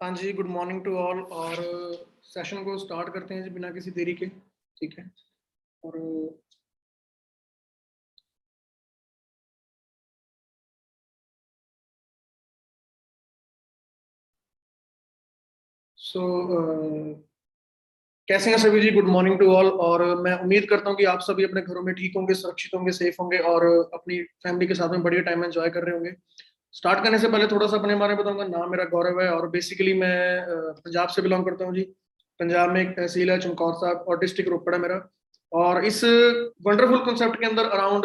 हाँ जी, good morning to all. और session को स्टार्ट करते हैं जी बिना किसी देरी के। ठीक है। और सो कैसे हैं सभी जी? Good morning to all. और मैं उम्मीद करता हूँ कि आप सभी अपने घरों में ठीक होंगे, सुरक्षित होंगे, सेफ होंगे और अपनी फैमिली के साथ में बढ़िया टाइम एंजॉय कर रहे होंगे। स्टार्ट करने से पहले थोड़ा सा अपने बारे में बताऊंगा। नाम मेरा गौरव है और बेसिकली मैं पंजाब से बिलोंग करता हूँ जी। पंजाब में एक तहसील है चमकौर साहब और डिस्ट्रिक्ट रोपड़ है मेरा। और इस वंडरफुल कॉन्सेप्ट के अंदर अराउंड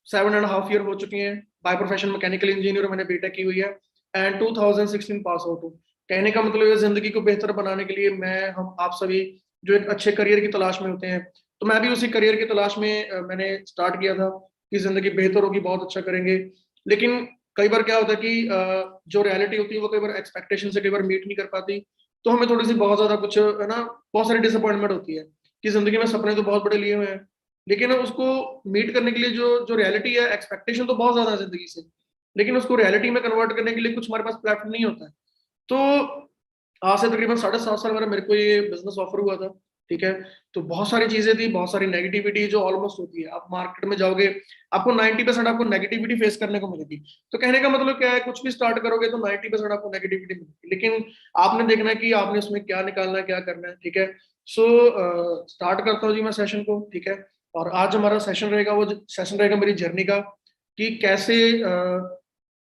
7.5 ईयर हो चुकी हैं। बाय प्रोफेशन मैकेनिकल इंजीनियर, मैंने बीटेक की हुई है एंड 2016 पास आउट हूँ। कहने का मतलब है जिंदगी को बेहतर बनाने के लिए मैं हम आप सभी जो एक अच्छे करियर की तलाश में होते हैं, तो मैं भी उसी करियर की तलाश में मैंने स्टार्ट किया था कि जिंदगी बेहतर होगी, बहुत अच्छा करेंगे। लेकिन कई बार क्या होता है कि जो रियलिटी होती है वो कई बार एक्सपेक्टेशन से कई बार मीट नहीं कर पाती। तो हमें थोड़ी सी बहुत ज्यादा कुछ है ना, बहुत सारी डिसअपॉइंटमेंट होती है कि जिंदगी में सपने तो बहुत बड़े लिए हुए हैं, लेकिन उसको मीट करने के लिए जो जो रियलिटी है, एक्सपेक्टेशन तो बहुत ज्यादा है जिंदगी से, लेकिन उसको रियलिटी में कन्वर्ट करने के लिए कुछ हमारे पास प्लेटफॉर्म नहीं होता है। तो आज से तकरीबन 7.5 साल मेरा मेरे को ये बिजनेस ऑफर हुआ था। ठीक है। तो बहुत सारी चीजें थी, बहुत सारी नेगेटिविटी जो ऑलमोस्ट होती है, आप मार्केट में जाओगे आपको 90% आपको नेगेटिविटी फेस करने को मिलेगी। तो कहने का मतलब क्या है, कुछ भी स्टार्ट करोगे तो 90% आपको नेगेटिविटी मिलेगी, लेकिन आपने देखना है कि आपने उसमें क्या निकालना है, क्या करना है। ठीक है। सो स्टार्ट करता हूँ जी मैं सेशन को। ठीक है। और आज हमारा सेशन रहेगा, वो सेशन रहेगा मेरी जर्नी का, कि कैसे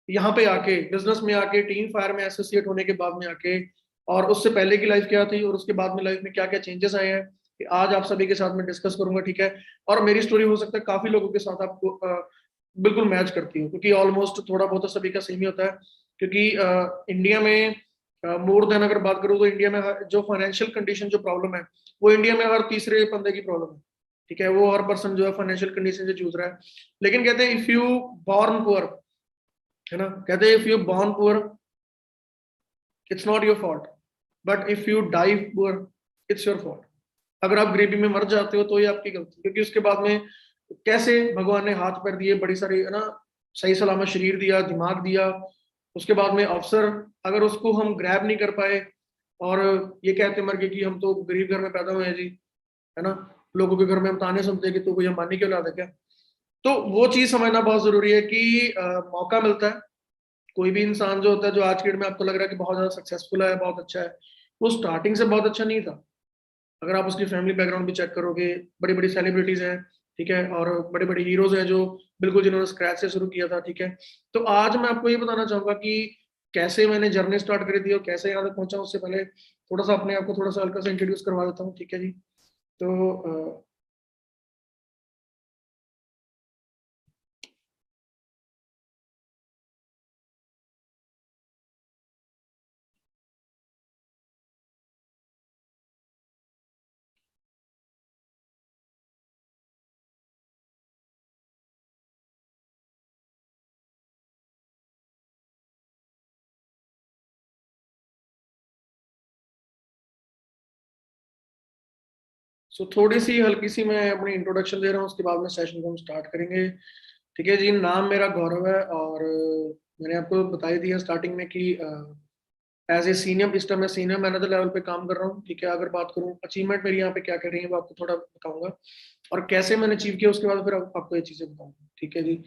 यहाँ पे आके बिजनेस में आके टीम फायर में एसोसिएट होने के बाद में आके, और उससे पहले की लाइफ क्या थी और उसके बाद में लाइफ में क्या क्या चेंजेस आए हैं, कि आज आप सभी के साथ में डिस्कस करूंगा। ठीक है। और मेरी स्टोरी हो सकता है काफी लोगों के साथ आपको बिल्कुल मैच करती हो, क्योंकि ऑलमोस्ट थोड़ा बहुत तो सभी का सेम ही होता है। क्योंकि इंडिया में मोर देन अगर बात करूँ तो इंडिया में जो फाइनेंशियल कंडीशन जो प्रॉब्लम है, वो इंडिया में हर तीसरे बंदे की प्रॉब्लम है। ठीक है। वो हर पर्सन जो है फाइनेंशियल कंडीशन से जूझ रहा है। लेकिन कहते हैं इफ यू बॉर्न पुअर, है ना, कहते हैं if you born poor it's not your fault, but if you die poor it's your fault. अगर आप गरीबी में मर जाते हो तो ये आपकी गलती, क्योंकि उसके बाद में कैसे भगवान ने हाथ पैर दिए, बड़ी सारी, है ना, सही सलामत शरीर दिया, दिमाग दिया, उसके बाद में अवसर, अगर उसको हम ग्रैब नहीं कर पाए और ये कहते मर गए कि हम तो गरीब घर में पैदा हुए हैं जी, है ना, लोगों के घर में हम ताने सुनते हैं कि तू कोई अंबानी की औलाद है क्या। तो वो चीज समझना बहुत जरूरी है कि मौका मिलता है। कोई भी इंसान जो होता है, जो आज की डेट में आपको लग रहा है कि बहुत ज्यादा सक्सेसफुल है, बहुत अच्छा है, वो स्टार्टिंग से बहुत अच्छा नहीं था। अगर आप उसकी फैमिली बैकग्राउंड भी चेक करोगे, बड़ी बड़ी सेलिब्रिटीज हैं, ठीक है, और बड़े बड़े हीरोज हैं जो बिल्कुल जिन्होंने स्क्रैच से शुरू किया था। ठीक है। तो आज मैं आपको ये बताना चाहूंगा कि कैसे मैंने जर्नी स्टार्ट करी थी और कैसे यहाँ तक पहुंचा। उससे पहले थोड़ा सा अपने आप को थोड़ा सा हल्का सा इंट्रोड्यूस करवा देता हूँ। ठीक है जी। तो थोड़ी सी हल्की सी मैं अपनी इंट्रोडक्शन दे रहा हूँ, उसके बाद में सेशन को हम स्टार्ट करेंगे। ठीक है जी। नाम मेरा गौरव है और मैंने आपको बता ही दिया स्टार्टिंग में कि एज ए सीनियर, इस टाइम मैं सीनियर मैनेजर लेवल पे काम कर रहा हूँ। ठीक है। अगर बात करूँ अचीवमेंट मेरी यहाँ पे क्या कर रही है, वो आपको थोड़ा बताऊंगा, और कैसे मैंने अचीव किया उसके बाद फिर आपको ये चीजें बताऊंगा। ठीक है जी।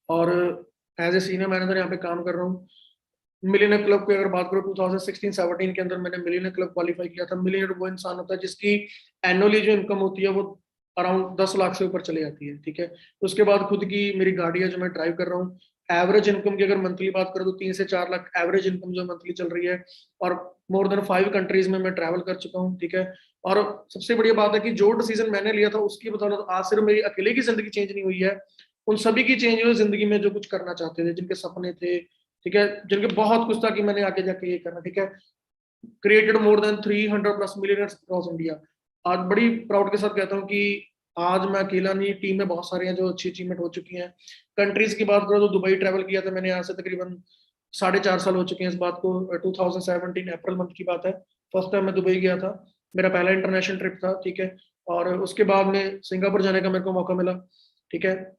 और एज ए सीनियर मैनेजर यहाँ पे काम कर रहा हूँ। मिलियनर क्लब की अगर बात करूँ 2016-17 के अंदर मैंने मिलियनर क्लब क्वालिफाई किया था। मिलियनर वो इंसान होता है जिसकी एनुअली जो इनकम होती है वो अराउंड 10 लाख से ऊपर चली जाती है। ठीक है। उसके बाद खुद की मेरी गाड़ी है जो मैं ड्राइव कर रहा हूँ। एवरेज इनकम की अगर मंथली बात करूँ तो 3 से 4 लाख एवरेज इनकम जो मंथली चल रही है, और मोर देन 5 कंट्रीज में मैं ट्रैवल कर चुका हूँ। ठीक है। और सबसे बढ़िया बात है कि जो डिसीजन मैंने लिया था उसकी बदौलत आज सिर्फ मेरी अकेले की जिंदगी चेंज नहीं हुई है, उन सभी की चेंज हुई जिंदगी में जो कुछ करना चाहते थे, जिनके सपने थे, ठीक है, जिनके बहुत कुछ था कि मैंने आगे जाके ये करना। ठीक है। Created more than 300+ millionaires across India. आज बड़ी प्राउड के साथ कहता हूँ कि आज मैं अकेला नहीं, टीम में बहुत सारे हैं जो अच्छी अचीवमेंट हो चुकी हैं। कंट्रीज की बात करो तो दुबई ट्रैवल किया था मैंने, यहाँ से तकरीबन 4.5 साल हो चुके हैं इस बात को। 2017 अप्रैल मंथ की बात है, फर्स्ट टाइम मैं दुबई गया था। मेरा पहला इंटरनेशनल ट्रिप था। ठीक है। और उसके बाद में सिंगापुर जाने का मेरे को मौका मिला। ठीक है।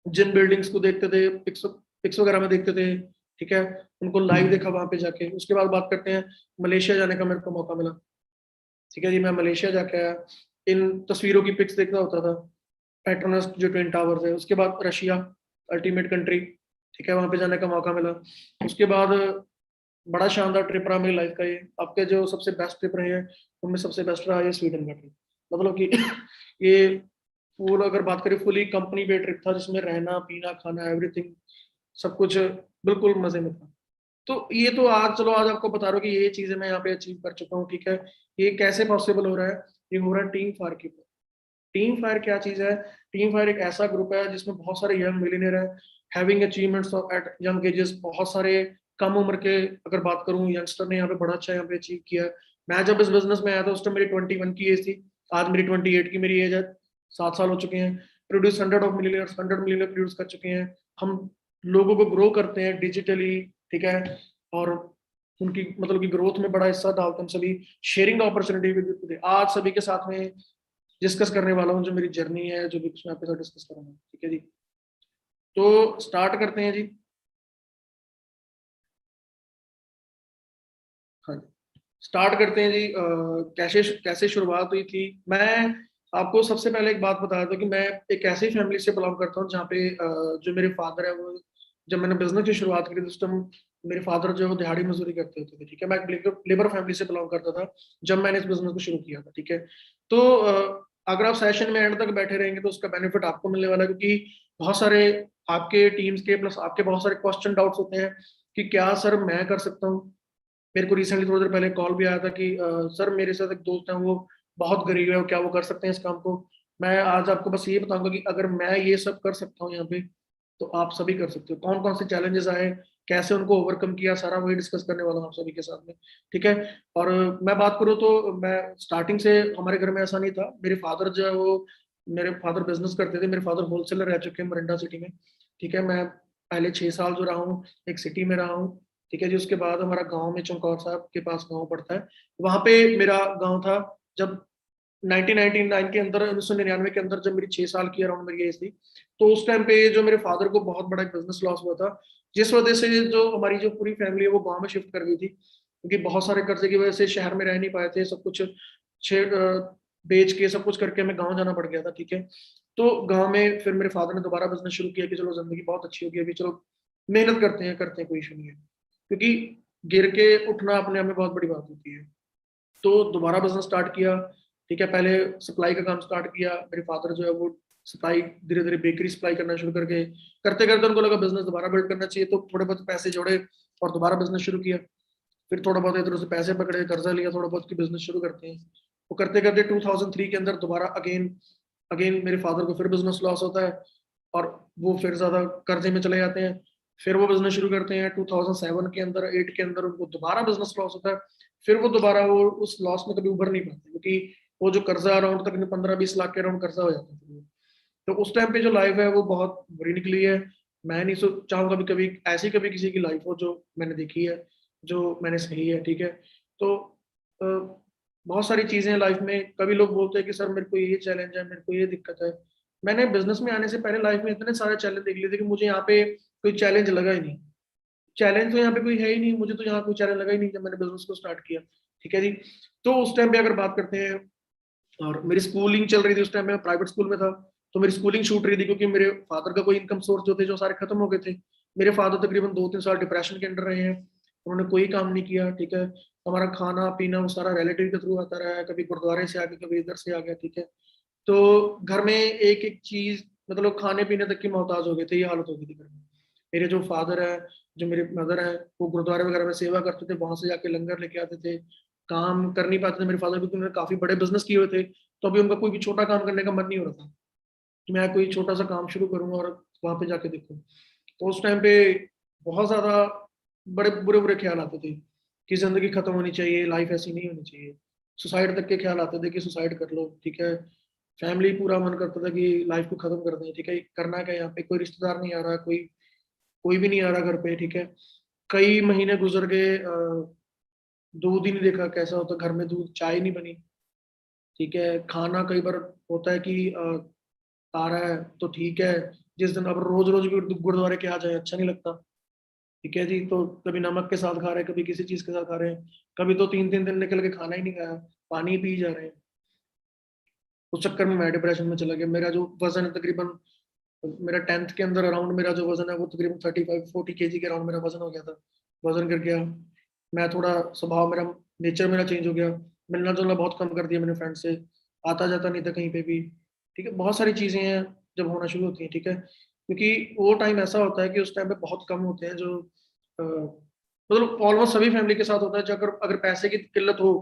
जिन बिल्डिंग्स को देखते थे, पिक्स पिक्स वगैरह में देखते थे, ठीक है, उनको लाइव देखा वहां पे जाके। उसके बाद बात करते हैं मलेशिया जाने का मेरे को मौका मिला। ठीक है जी, मैं मलेशिया जाके आया, इन तस्वीरों की पिक्स देखना होता था, पेट्रोनस जो ट्विन टावर्स है। उसके बाद रशिया, अल्टीमेट कंट्री, ठीक है, वहां पे जाने का मौका मिला। उसके बाद बड़ा शानदार ट्रिप रहा मेरी लाइफ का ये, आपके जो सबसे बेस्ट ट्रिप रहे हैं उनमें सबसे बेस्ट रहा ये स्वीडन का ट्रिप। मतलब कि ये पूरा अगर बात करें फुली कंपनी पे ट्रिप था, जिसमें रहना पीना खाना एवरीथिंग सब कुछ बिल्कुल मजे में था। तो ये तो आज चलो आज आपको बता रहा हूँ कि ये चीजें मैं यहाँ पे अचीव कर चुका हूँ, ठीक है। ये कैसे पॉसिबल हो रहा है? ये हो रहा है टीम फायर की। टीम फायर क्या चीज है? टीम फायर एक ऐसा ग्रुप है जिसमें बहुत सारे यंग मिलियनेयर हैं, having achievements at young ages, बहुत सारे कम उम्र के, अगर बात करूं यंगस्टर ने यहाँ पे बड़ा अच्छा यहाँ पे अचीव किया है। मैं जब इस बिजनेस में आया था उस टाइम मेरी 21 की एज थी, आज मेरी 28 की मेरी एज है, 7 साल हो चुके हैं। Produce hundred of millionaires, 100 millionaire produce कर चुके हैं हम। लोगों को ग्रो करते हैं डिजिटली, ठीक है, और उनकी मतलब की ग्रोथ में बड़ा हिस्सा डालते हैं हम सभी। शेयरिंग अपॉर्चुनिटी भी आज सभी के साथ में डिस्कस करने वाला हूँ, जो मेरी जर्नी है, जो भी कुछ मैं आपके साथ डिस्कस करूंगा, ठीक है जी। तो स्टार्ट करते हैं जी। हाँ जी, स्टार्ट करते हैं जी। कैसे कैसे शुरुआत हुई थी? मैं आपको सबसे पहले एक बात बता दूं कि मैं एक ऐसी फैमिली से बिलोंग करता हूँ जहाँ पे जो मेरे फादर है वो, जब मैंने बिजनेस की शुरुआत की थी उस टाइम मेरे फादर जो है वो दिहाड़ी मजदूरी करते होते थे, ठीक है। मैं एक लेबर फैमिली से बिलोंग करता था जब मैंने इस बिजनेस को शुरू किया था, ठीक है। तो अगर आप सेशन में एंड तक बैठे रहेंगे तो उसका बेनिफिट आपको मिलने वाला है, क्योंकि बहुत सारे आपके टीम्स के प्लस आपके बहुत सारे क्वेश्चन डाउट्स होते हैं कि क्या सर मैं कर सकता हूँ। मेरे को रिसेंटली थोड़ी देर पहले कॉल भी आया था कि सर मेरे साथ एक दोस्त है वो बहुत गरीब है, क्या वो कर सकते हैं इस काम को? मैं आज आपको बस ये बताऊंगा कि अगर मैं ये सब कर सकता हूँ यहाँ पे, तो आप सभी कर सकते हो। कौन कौन से चैलेंजेस आए, कैसे उनको ओवरकम किया, सारा वही डिस्कस करने वाला हूँ आप सभी के साथ में, ठीक है। और मैं बात करूँ तो मैं स्टार्टिंग से, हमारे घर में ऐसा नहीं था। मेरे फादर जो है वो, मेरे फादर बिजनेस करते थे, मेरे फादर होलसेलर रह चुके हैं मोरिंडा सिटी में, ठीक है। मैं पहले 6 साल जो रहा हूँ एक सिटी में रहा हूँ, ठीक है जी। उसके बाद हमारा गांव में चमकौर साहब के पास गांव पड़ता है, वहां पे मेरा गांव था। जब 1999 के अंदर, 1999 के अंदर, जब मेरी 6 साल की अराउंड मेरी एज थी, तो उस टाइम पे जो मेरे फादर को बहुत बड़ा बिजनेस लॉस हुआ था, जिस वजह से जो हमारी जो पूरी फैमिली है वो गांव में शिफ्ट कर गई थी, क्योंकि बहुत सारे कर्जे की वजह से शहर में रह नहीं पाए थे। सब कुछ बेच के सब कुछ करके हमें गाँव जाना पड़ गया था, ठीक है। तो गाँव में फिर मेरे फादर ने दोबारा बिजनेस शुरू किया कि चलो जिंदगी बहुत अच्छी होगी अभी, चलो मेहनत करते हैं कोई इशू नहीं है, क्योंकि गिर के उठना अपने आप में बहुत बड़ी बात होती है। तो दोबारा बिजनेस स्टार्ट किया, ठीक है। पहले सप्लाई का काम स्टार्ट किया, मेरे फादर जो है वो सप्लाई धीरे धीरे बेकरी सप्लाई करना शुरू करके, करते करते उनको लगा बिजनेस दोबारा बिल्ड करना चाहिए, तो थोड़े बहुत पैसे जोड़े और दोबारा बिजनेस शुरू किया। फिर थोड़ा बहुत इधर से पैसे पकड़े, कर्जा लिया थोड़ा बहुत, की बिजनेस शुरू करते हैं। वो करते करते 2003 के अंदर दोबारा अगेन अगेन मेरे फादर को फिर बिजनेस लॉस होता है, और वो फिर ज्यादा कर्जे में चले जाते हैं। फिर वो बिजनेस शुरू करते हैं 2007 के अंदर, 8 के अंदर उनको दोबारा बिजनेस लॉस होता है। फिर वो दोबारा वो उस लॉस में कभी उभर नहीं पाते, क्योंकि वो जो कर्जा अराउंड तक 15-20 लाख के अराउंड कर्जा हो जाता है। तो उस टाइम पे जो लाइफ है वो बहुत बुरी निकली है। मैं नहीं चाहूंगा भी कभी ऐसी कभी किसी की लाइफ हो जो मैंने देखी है, जो मैंने सही है, ठीक है। तो अ, बहुत सारी चीजें लाइफ में, कभी लोग बोलते हैं कि सर मेरे को ये चैलेंज है, मेरे को ये दिक्कत है। मैंने बिजनेस में आने से पहले लाइफ में इतने सारे चैलेंज देख लिए थे कि मुझे यहाँ पे कोई चैलेंज लगा ही नहीं। चैलेंज तो यहाँ पे कोई है ही नहीं, मुझे तो यहाँ कोई चैलेंज लगा ही नहीं जब मैंने बिजनेस को स्टार्ट किया, ठीक है जी। तो उस टाइम पे अगर बात करते हैं, और मेरी स्कूलिंग चल रही थी उस टाइम में, मैं प्राइवेट स्कूल में था, तो मेरी स्कूलिंग छूट रही थी क्योंकि मेरे फादर का कोई इनकम सोर्स जो थे जो सारे खत्म हो गए थे। मेरे फादर तकरीबन 2-3 साल डिप्रेशन के अंदर रहे हैं, उन्होंने कोई काम नहीं किया, ठीक है। हमारा खाना पीना वो सारा रिलेटिव के थ्रू आता रहा है, कभी गुरुद्वारे से आ गया, कभी इधर से आ गया, ठीक है। तो घर में एक एक चीज, मतलब खाने पीने तक की मोहताज हो गए थे, ये हालत हो गई थी घर में। मेरे जो फादर है, जो मेरे मदर है, वो गुरुद्वारे वगैरह में सेवा करते थे, वहां से जाके लंगर लेके आते थे। काम कर नहीं पाते थे मेरे फादर, क्योंकि उन्होंने काफी बड़े बिजनेस किए हुए थे, तो अभी उनका कोई भी छोटा काम करने का मन नहीं हो रहा था कि मैं कोई छोटा सा काम शुरू करूँ और वहां पे जाके देखूँ। तो उस टाइम पे बहुत ज्यादा बड़े बुरे बुरे ख्याल आते थे कि जिंदगी खत्म होनी चाहिए, लाइफ ऐसी नहीं होनी चाहिए। सुसाइड तक के ख्याल आते थे कि सुसाइड कर लो, ठीक है। फैमिली पूरा मन करता था कि लाइफ को खत्म कर दें, ठीक है। करना क्या, यहाँ पे कोई रिश्तेदार नहीं आ रहा, कोई कोई भी नहीं आ रहा घर पे, ठीक है। कई महीने गुजर गए, दूध ही नहीं देखा कैसा होता घर में, दूध चाय नहीं बनी, ठीक है। खाना कई बार होता है कि आ रहा है तो ठीक है, जिस दिन अब रोज रोज भी गुरुद्वारे के आ जाए अच्छा नहीं लगता, ठीक है जी। तो कभी नमक के साथ खा रहे हैं, कभी किसी चीज के साथ खा रहे हैं, कभी तो 3 3 दिन निकल के खाना ही नहीं खाया, पानी ही पी जा रहे हैं। उस चक्कर में मैं डिप्रेशन में चला गया। मेरा जो वजन है तकरीबन, मेरा 10th के अंदर अराउंड मेरा जो वजन है वो तकरीबन 35 40 kg के अराउंड मेरा वजन हो गया था। वजन गिर गया। मैं थोड़ा स्वभाव मेरा, नेचर मेरा चेंज हो गया। मिलना जुलना बहुत कम कर दिया मैंने फ्रेंड से, आता जाता नहीं था कहीं पे भी। ठीक है, बहुत सारी चीजें हैं जब होना शुरू होती हैं। ठीक है, क्योंकि वो टाइम ऐसा होता है कि उस टाइम पे बहुत कम होते हैं जो मतलब ऑलमोस्ट सभी फैमिली के साथ होता है। जब अगर अगर पैसे की किल्लत हो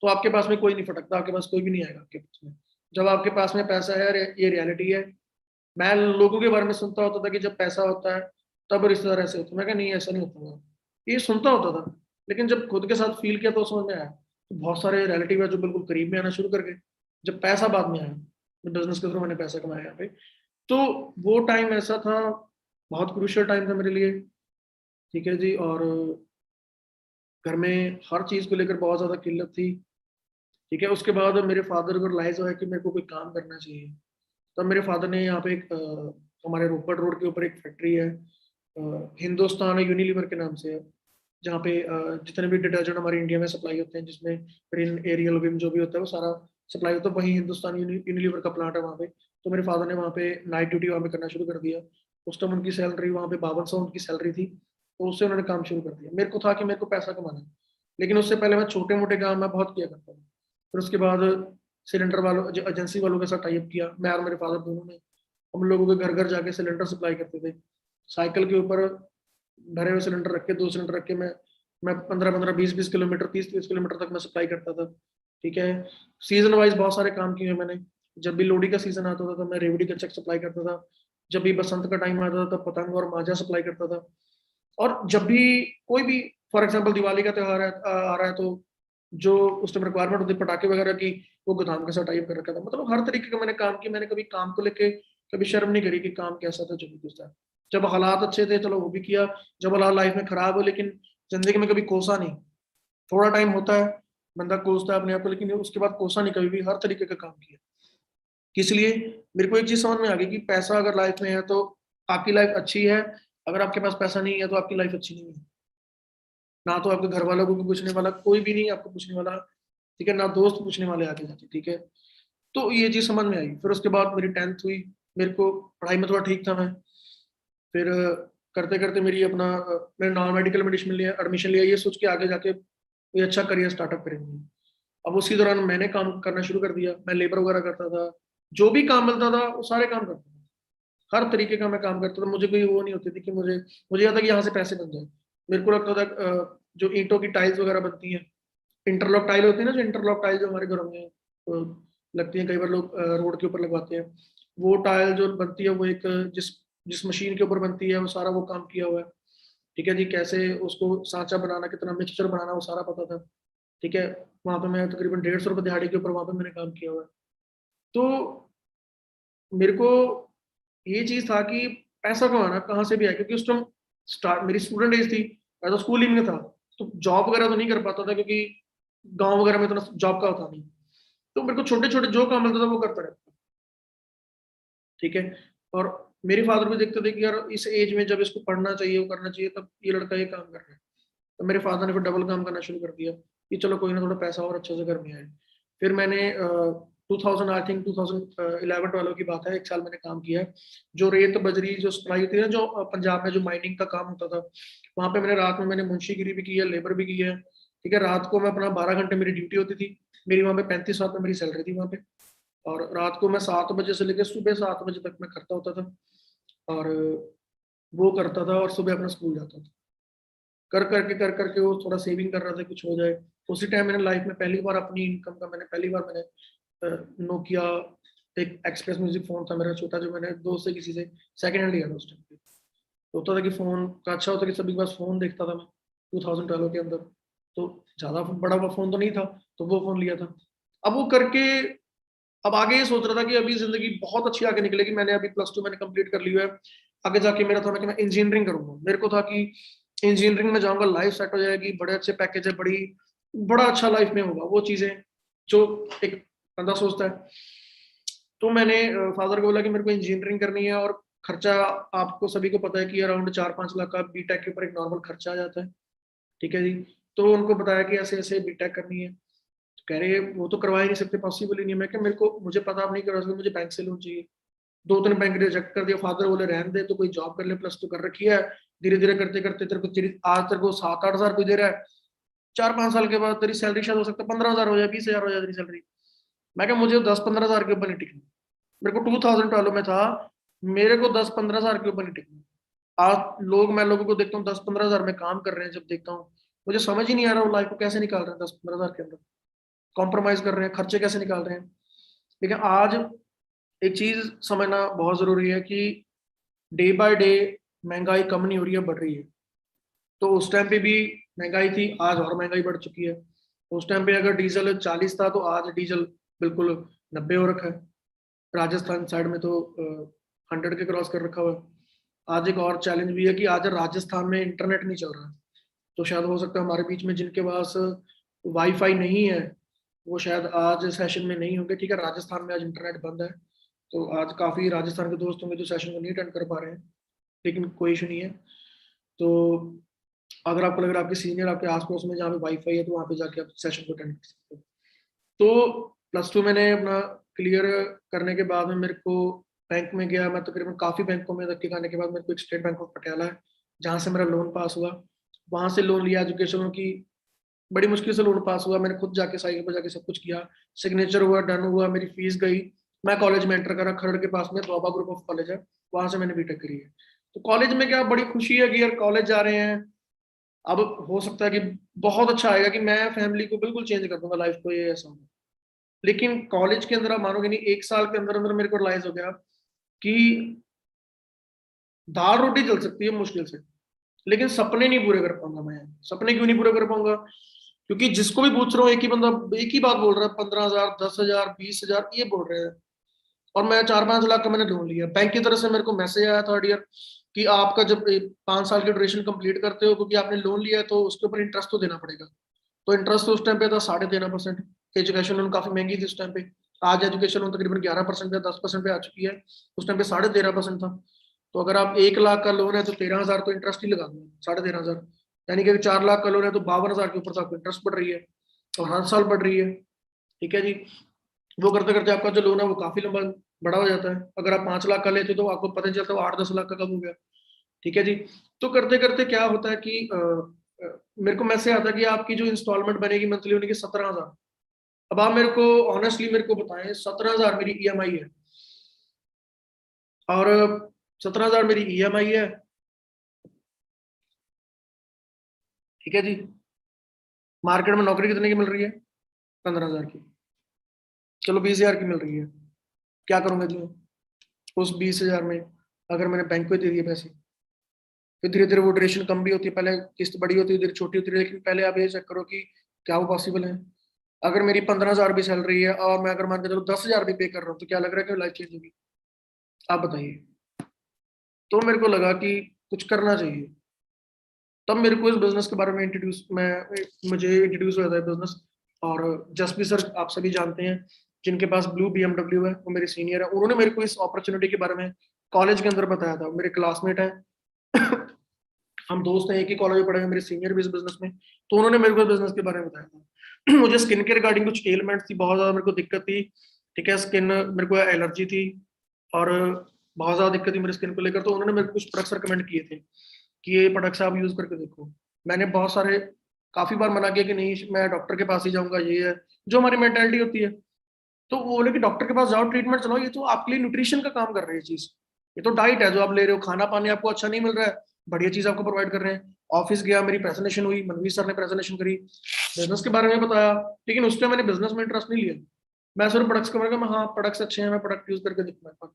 तो आपके पास में कोई नहीं फटकता, आपके पास कोई भी नहीं आएगा आपके पास में। जब आपके पास में पैसा है, ये रियलिटी है। मैं लोगों के बारे में सुनता होता था कि जब पैसा होता है तब रिश्तेदार ऐसे होते हैं। मैं कहा नहीं, ऐसा नहीं होता था। ये सुनता होता था, लेकिन जब खुद के साथ फील किया तो समझ में आया तो बहुत सारे रिलेटिव है जो बिल्कुल करीब में आना शुरू कर गए जब पैसा बाद में आया। बिजनेस के थ्रू मैंने पैसा कमाया यहाँ पे। तो वो टाइम ऐसा था, बहुत क्रूशियल टाइम था मेरे लिए। ठीक है जी। और घर में हर चीज को लेकर बहुत ज्यादा किल्लत थी। ठीक है, उसके बाद मेरे फादर को रियलाइज हुआ कि मेरे को कोई काम करना चाहिए। तब मेरे फादर ने यहाँ पे एक हमारे रोपड़ रोड के ऊपर एक फैक्ट्री है, हिंदुस्तान यूनिलीवर के नाम से है, जहाँ पे जितने भी डिटर्जेंट हमारे इंडिया में सप्लाई होते हैं, जिसमें रिन एरियल विम जो भी होता है वो सारा सप्लाई होता है, वहीं हिंदुस्तान यूनिलीवर का प्लांट है वहाँ पे। तो मेरे फादर ने वहाँ पे नाइट ड्यूटी वहाँ पे करना शुरू कर दिया। उस टाइम उनकी सैलरी वहाँ पे 5200 उनकी सैलरी थी। तो उससे उन्होंने काम शुरू कर दिया। मेरे को था कि मेरे को पैसा कमाना है, लेकिन उससे पहले मैं छोटे मोटे काम मैं बहुत किया करता था। फिर उसके बाद सिलेंडर वालों एजेंसी वालों के साथ टाइप किया, मैं और मेरे फादर दोनों ने। हम लोगों के घर घर जाके सिलेंडर सप्लाई करते थे। साइकिल के ऊपर भरे हुए सिलेंडर रख के, 2 सिलेंडर रख के मैं 15 15 20 20 किलोमीटर, 30 30 किलोमीटर तक मैं सप्लाई करता था। ठीक है, सीजन वाइज बहुत सारे काम किए मैंने। जब भी लोहड़ी का सीजन आता था तो मैं रेवड़ी का चक सप्लाई करता था। जब भी बसंत का टाइम आता था तब पतंग और माजा सप्लाई करता था। और जब भी कोई भी, फॉर एग्जाम्पल दिवाली का त्योहार आ रहा है तो जो उस टाइम रिक्वायरमेंट होती है पटाखे वगैरह की, वो गोदाम के साथ टाइप कर रखा था। मतलब हर तरीके का मैंने काम किया। मैंने कभी काम को लेके कभी शर्म नहीं करी कि काम कैसा था, जो भी कुछ था। जब हालात अच्छे थे चलो वो भी किया, जब हालात लाइफ में खराब हो, लेकिन जिंदगी में कभी कोसा नहीं। थोड़ा टाइम होता है बंदा कोसता है अपने आप को, लेकिन उसके बाद कोसा नहीं कभी भी, हर तरीके का काम किया। इसलिए मेरे को एक चीज समझ में आ गई कि पैसा अगर लाइफ में है तो आपकी लाइफ अच्छी है, अगर आपके पास पैसा नहीं है तो आपकी लाइफ अच्छी नहीं है। ना तो आपके घर वालों को पूछने वाला कोई भी नहीं आपको पूछने वाला। ठीक है, ना दोस्त पूछने वाले आगे जाके। ठीक है, तो ये चीज समझ में आई। फिर उसके बाद मेरी 10th हुई। मेरे को पढ़ाई में थोड़ा ठीक था मैं। फिर करते करते मेरी अपना मैंने नॉन मेडिकल में एडमिशन लिया, ये सोच के आगे जाके कोई अच्छा करियर स्टार्टअप करेंगे। अब उसी दौरान मैंने काम करना शुरू कर दिया। मैं लेबर वगैरह करता था, जो भी काम मिलता था वो सारे काम करता था। हर तरीके का मैं काम करता था। मुझे कोई वो नहीं होती थी कि मुझे यह था कि यहाँ से पैसे बन जाए। मेरे को लगता था जो ईंटों की टाइल्स वगैरह बनती हैं, इंटरलॉक टाइल होती है ना, जो इंटरलॉक टाइल जो हमारे घरों में लगती है, कई बार लोग रोड के ऊपर लगवाते हैं। वो टाइल जो बनती है वो एक जिस जिस मशीन के ऊपर बनती है वो सारा वो काम किया हुआ है। ठीक है जी, कैसे उसको सांचा बनाना, कितना मिक्सचर बनाना, वो सारा पता था। ठीक है, वहां पे मैं तकरीबन 150 रुपये दिहाड़ी के ऊपर वहां पे मैंने काम किया हुआ है। तो मेरे को ये चीज था कि पैसा कमाना कहाँ से भी आए, क्योंकि उस टाइम स्टार्ट मेरी स्टूडेंट एज थी, मैं तो स्कूलिंग में था। तो जॉब वगैरह तो नहीं कर पाता था, क्योंकि गांव वगैरह में इतना जॉब का होता नहीं। तो मेरे को छोटे छोटे जो काम मिलता था वो करता रहता। ठीक है, और मेरे फादर भी देखते थे कि यार इस एज में जब इसको पढ़ना चाहिए, वो करना चाहिए, तब ये लड़का ये काम कर रहा है। तो मेरे फादर ने फिर डबल काम करना शुरू कर दिया कि चलो कोई ना, थोड़ा पैसा और अच्छे से घर में आए। फिर मैंने 2000 आई थिंक 2011 वालों की बात है, 1 साल मैंने काम किया है। जो रेत बजरी जो सप्लाई होती है ना, जो पंजाब में जो माइनिंग का काम होता था, वहां पे मैंने रात में मैंने मुंशीगिरी भी की है, लेबर भी की है। ठीक है, रात को मैं अपना 12 घंटे मेरी ड्यूटी होती थी। मेरी वहां पे 35,000 मेरी सैलरी थी वहां पे। और रात को मैं 7 बजे से लेकर सुबह 7 बजे तक मैं करता होता था। और वो करता था और सुबह अपना स्कूल जाता था। कर करके वो थोड़ा सेविंग कर रहा था कुछ हो जाए। उसी टाइम मैंने लाइफ में पहली बार अपनी इनकम का मैंने पहली बार मैंने नोकिया एक एक्सप्रेस म्यूजिक फोन था मेरा छोटा, जो मैंने दोस्त से किसी से सेकंड हैंड लिया था उस टाइम पे। तो होता था कि फोन का अच्छा होता कि सभी के पास फोन देखता था मैं 2012 के अंदर। तो ज्यादा बड़ा हुआ फोन तो नहीं था, तो वो फोन लिया था। अब वो करके अब आगे ये सोच रहा था कि अभी जिंदगी बहुत अच्छी आगे निकलेगी। मैंने अभी +2 मैंने कंप्लीट कर लिया है। आगे जाके मेरा था कि मैं इंजीनियरिंग करूंगा। मेरे को था कि इंजीनियरिंग में जाऊंगा, लाइफ सेट हो जाएगी, बड़े अच्छे पैकेज है, बड़ा अच्छा लाइफ में होगा, वो चीजें जो एक बंदा सोचता है। तो मैंने फादर को बोला कि मेरे को इंजीनियरिंग करनी है और खर्चा आपको सभी को पता है कि अराउंड 4-5 लाख का बीटेक के ऊपर एक नॉर्मल खर्चा आ जाता है, ठीक है जी। तो उनको बताया कि ऐसे ऐसे बीटेक करनी है, तो कह रहे हैं वो तो करवा ही नहीं सकते, पॉसिबल ही नहीं है। मैं क्या, मेरे को, मुझे पता आप नहीं करवा सकते, मुझे बैंक से लोन चाहिए। 2-3 बैंक रिजेक्ट कर दिया, फादर बोले रहने दे, तो कोई जॉब कर ले, प्लस टू कर रखी है, धीरे धीरे करते करते तेरे को आज तेरे को 7-8 हजार कोई दे रहा है, 4-5 साल के बाद तेरी सैलरी शायद हो सकता है 15 हजार हो जाए, 20 हजार हो जाए तेरी सैलरी। मैं क्या, मुझे 10-15 हजार के ऊपर नहीं टिकना। मेरे को 2012 में था, मेरे को 10-15 हजार के ऊपर नहीं टिकना। आज लोग, मैं लोगों को देखता हूँ 10-15 हजार में काम कर रहे हैं, जब देखता हूँ मुझे समझ ही नहीं आ रहा वो लाइफ को कैसे निकाल रहे हैं 10-15 हजार के अंदर, कॉम्प्रोमाइज कर रहे हैं, खर्चे कैसे निकाल रहे हैं। लेकिन आज एक चीज समझना बहुत जरूरी है कि डे बाय डे महंगाई कम नहीं हो रही है, बढ़ रही है। तो उस टाइम पे भी महंगाई थी, आज और महंगाई बढ़ चुकी है। उस टाइम पे अगर डीजल 40 था, तो आज डीजल बिल्कुल 90 हो रखा है। राजस्थान साइड में तो 100 के क्रॉस कर रखा हुआ है। आज एक और चैलेंज भी है कि आज राजस्थान में इंटरनेट नहीं चल रहा है, तो शायद हो सकता है हमारे बीच में जिनके पास वाईफाई नहीं है, वो शायद आज सेशन में नहीं होंगे, ठीक है। राजस्थान में आज इंटरनेट बंद है, तो आज काफी राजस्थान के दोस्त होंगे जो सेशन को नहीं अटेंड कर पा रहे हैं, लेकिन कोई इशू नहीं है। तो अगर आपको लग रहा है आपके सीनियर आपके आसपास में जहाँ पे वाईफाई है, तो वहाँ पे जाके आप सेशन को अटेंड कर सकते हो। तो +2 मैंने अपना क्लियर करने के बाद में मेरे को बैंक में गया, मैं तकरीबन काफी बैंकों में धक्के खाने के बाद मेरे को एक स्टेट बैंक ऑफ पटियाला है जहाँ से मेरा लोन पास हुआ, वहां से लोन लिया एजुकेशन लोन की। बड़ी मुश्किल से लोन पास हुआ, मैंने खुद जाके साइकिल पर जाके सब कुछ किया, सिग्नेचर हुआ, डन हुआ, मेरी फीस गई, मैं कॉलेज में एंटर करा। खरड़ के पास में बाबा ग्रुप ऑफ कॉलेज है, वहां से मैंने बीटेक करी है। तो कॉलेज में क्या बड़ी खुशी है कि यार कॉलेज जा रहे हैं। अब हो सकता है कि बहुत अच्छा आएगा कि मैं फैमिली को बिल्कुल चेंज कर दूंगा, लाइफ को, ये ऐसा होगा। लेकिन कॉलेज के अंदर आप मानोगे नहीं, 1 साल के अंदर अंदर मेरे को रियलाइज हो गया कि दाल रोटी चल सकती है मुश्किल से, लेकिन सपने नहीं पूरे कर पाऊंगा मैं। सपने क्यों नहीं पूरे कर पाऊंगा? क्योंकि जिसको भी पूछ रहा हूँ एक ही बंदा एक ही बात बोल रहा है, 15 हजार, 10 हजार, 20 हजार ये बोल रहे हैं। और मैं 4-5 लाख का मैंने लोन लिया बैंक की तरफ से। मेरे को मैसेज आया थर्ड ईयर कि आपका जब 5 साल की ड्यूरेशन कंप्लीट करते हो, क्योंकि आपने लोन लिया है, तो उसके ऊपर इंटरेस्ट तो देना पड़ेगा। तो इंटरेस्ट तो उस टाइम पे था 13.5%। एजुकेशन लोन काफी महंगी थी उस टाइम पे। आज एजुकेशन लोन तकरीबन 11% या 10% पे आ चुकी है, उस टाइम पे 13.5% था। तो अगर आप 1 लाख का लोन है तो 13 हजार तो इंटरेस्ट ही लगा दो, 13.5 हजार। यानी कि 4 लाख का लोन है तो 52 हजार के ऊपर से आपको इंटरेस्ट बढ़ रही है, और हर साल बढ़ रही है, ठीक है जी। वो करते करते आपका जो लोन है वो काफी लंबा बड़ा हो जाता है। अगर आप 5 लाख का लेते हो तो आपको पता नहीं चलता वो 8-10 लाख का कब हो गया, ठीक है जी। तो करते करते क्या होता है कि मेरे को मैसेज आता है कि आपकी जो इंस्टॉलमेंट बनेगी मंथली होने की 17 हजार। अब आप मेरे को ऑनेस्टली मेरे को बताएं, 17 हजार मेरी ईएमआई है, और 17 हजार मेरी ईएमआई है, ठीक है जी। मार्केट में नौकरी कितने की मिल रही है? 15 हजार की। चलो 20 हजार की मिल रही है, क्या करूंगा जी? उस 20 हजार में अगर मैंने बैंक को दे दिए पैसे, फिर धीरे धीरे वो ड्यूरेशन कम भी होती है, पहले किस्त बड़ी होती है, धीरे छोटी होती है, लेकिन पहले आप ये चेक करो कि क्या वो पॉसिबल है। अगर मेरी 15 हजार भी सैलरी है और मैं अगर मान के चलो 10 हजार भी पे कर रहा हूँ, तो क्या लग रहा है कि लाइफ चेंज होगी? आप बताइए। तो मेरे को लगा कि कुछ करना चाहिए। तब मेरे को इस बिजनेस के बारे में इंट्रोड्यूस मैं मुझे इंट्रोड्यूस हुआ था बिजनेस। और जसपी सर आप सभी जानते हैं, जिनके पास ब्लू BMW है, वो मेरे सीनियर है, उन्होंने मेरे को इस अपॉर्चुनिटी के बारे में कॉलेज के अंदर बताया था। मेरे क्लासमेट है, हम दोस्त हैं, एक ही कॉलेज में पढ़े हैं, मेरे सीनियर भी इस बिजनेस में, तो उन्होंने मेरे को बिजनेस के बारे में बताया था। मुझे स्किन के रिगार्डिंग कुछ एलिमेंट्स थी, बहुत ज्यादा मेरे को दिक्कत थी, ठीक है। स्किन मेरे को एलर्जी थी, और बहुत ज्यादा दिक्कत थी मेरी स्किन को लेकर। तो उन्होंने मेरे को कुछ प्रोडक्ट्स रिकमेंड किए थे कि ये प्रोडक्ट्स आप यूज करके देखो। मैंने बहुत सारे काफी बार मना किया कि नहीं मैं डॉक्टर के पास ही जाऊंगा, ये है जो हमारी मेंटेलिटी होती है। तो वो बोले कि डॉक्टर के पास जाओ, ट्रीटमेंट चलाओ, ये तो आपके लिए न्यूट्रिशन का काम कर रही है चीज। ये तो डाइट है जो आप ले रहे हो, खाना पानी आपको अच्छा नहीं मिल रहा है, बढ़िया चीज आपको प्रोवाइड कर रहे हैं। ऑफिस गया, मेरी प्रेजेंटेशन हुई, मनवीर सर ने प्रेजेंटेशन करी, बिजनेस के बारे में बताया, लेकिन उस टाइम मैंने बिजनेस में इंटरेस्ट नहीं लिया। मैं सिर्फ प्रोडक्ट्स के बारे में, हाँ प्रोडक्ट्स अच्छे हैं, मैं प्रोडक्ट यूज करके देखूंगा।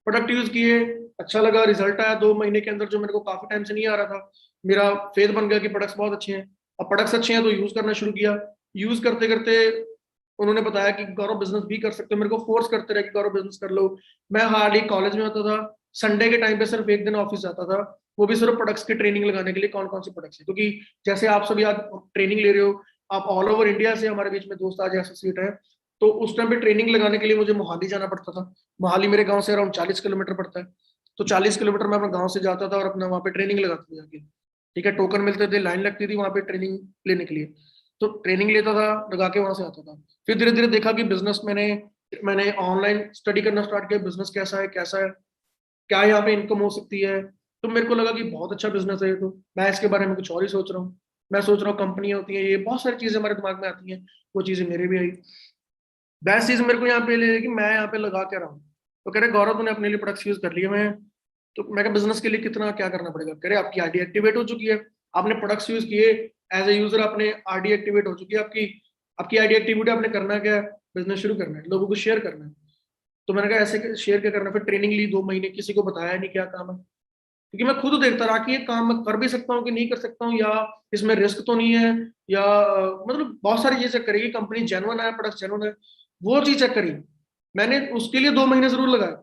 प्रोडक्ट यूज किए, अच्छा लगा, रिजल्ट आया 2 महीने के अंदर, जो मेरे को काफी टाइम से नहीं आ रहा था। मेरा फेथ बन गया कि प्रोडक्ट्स बहुत अच्छे हैं। अब प्रोडक्ट्स अच्छे हैं तो यूज करना शुरू किया। यूज करते करते उन्होंने बताया कि गौरव बिजनेस भी कर सकते हो, मेरे को फोर्स करते रहे कि गौरव बिजनेस कर लो। मैं हार्डली कॉलेज में होता था, संडे के टाइम पे सिर्फ एक दिन ऑफिस जाता था, वो भी सिर्फ प्रोडक्ट्स की ट्रेनिंग लगाने के लिए, कौन कौन सी प्रोडक्ट्स है। क्योंकि जैसे आप सभी आज ट्रेनिंग ले रहे हो, आप ऑल ओवर इंडिया से, हमारे बीच में दोस्त आज एसोसिएट है, तो उस टाइम पे ट्रेनिंग लगाने के लिए मुझे मोहाली जाना पड़ता था। मोहाली मेरे गांव से अराउंड 40 किलोमीटर पड़ता है। तो 40 किलोमीटर मैं अपने गाँव से जाता था और अपना वहाँ पे ट्रेनिंग लगाता था जाके, ठीक है। टोकन मिलते थे, लाइन लगती थी वहाँ पे ट्रेनिंग लेने के लिए, तो ट्रेनिंग लेता था, लगा के वहां से आता था। फिर धीरे धीरे देखा कि बिजनेस मैंने मैंने ऑनलाइन स्टडी करना स्टार्ट किया, बिजनेस कैसा है, कैसा है, क्या यहाँ पे इनकम हो सकती है। तो मेरे को लगा कि बहुत अच्छा बिजनेस है ये, तो मैं इसके बारे में कुछ और ही सोच रहा हूँ। मैं सोच रहा हूँ कंपनियां होती हैं, ये बहुत सारी चीजें हमारे दिमाग में आती हैं, वो चीजें मेरे भी आई। बेस्ट चीज मेरे को यहाँ पे ले कि मैं यहाँ पे लगा के रहा हूँ। तो कह रहे गौरव तूने अपने लिए प्रोडक्ट्स यूज कर लिए। तो मैं बिजनेस के लिए कितना क्या करना पड़ेगा, कह रहे आपकी आरडी एक्टिवेट हो चुकी है, आपने प्रोडक्ट्स यूज किए, एज ए यूजर आपने आरडी एक्टिवेट हो चुकी है आपकी। आपकी आरडी एक्टिविटी आपने करना क्या है, बिजनेस शुरू करना है, लोगों को शेयर करना है। तो मैंने कहा ऐसे शेयर क्या करना, फिर ट्रेनिंग ली 2 महीने, किसी को बताया नहीं क्या काम है, क्योंकि मैं खुद देखता रहा कि ये काम मैं कर भी सकता हूँ कि नहीं कर सकता हूँ, या इसमें रिस्क तो नहीं है, या मतलब बहुत सारी चीजें चेक करेगी, कंपनी जेन्युइन है, प्रोडक्ट जेन्युइन है, वो चीज चेक करी। मैंने उसके लिए 2 महीने जरूर लगाए।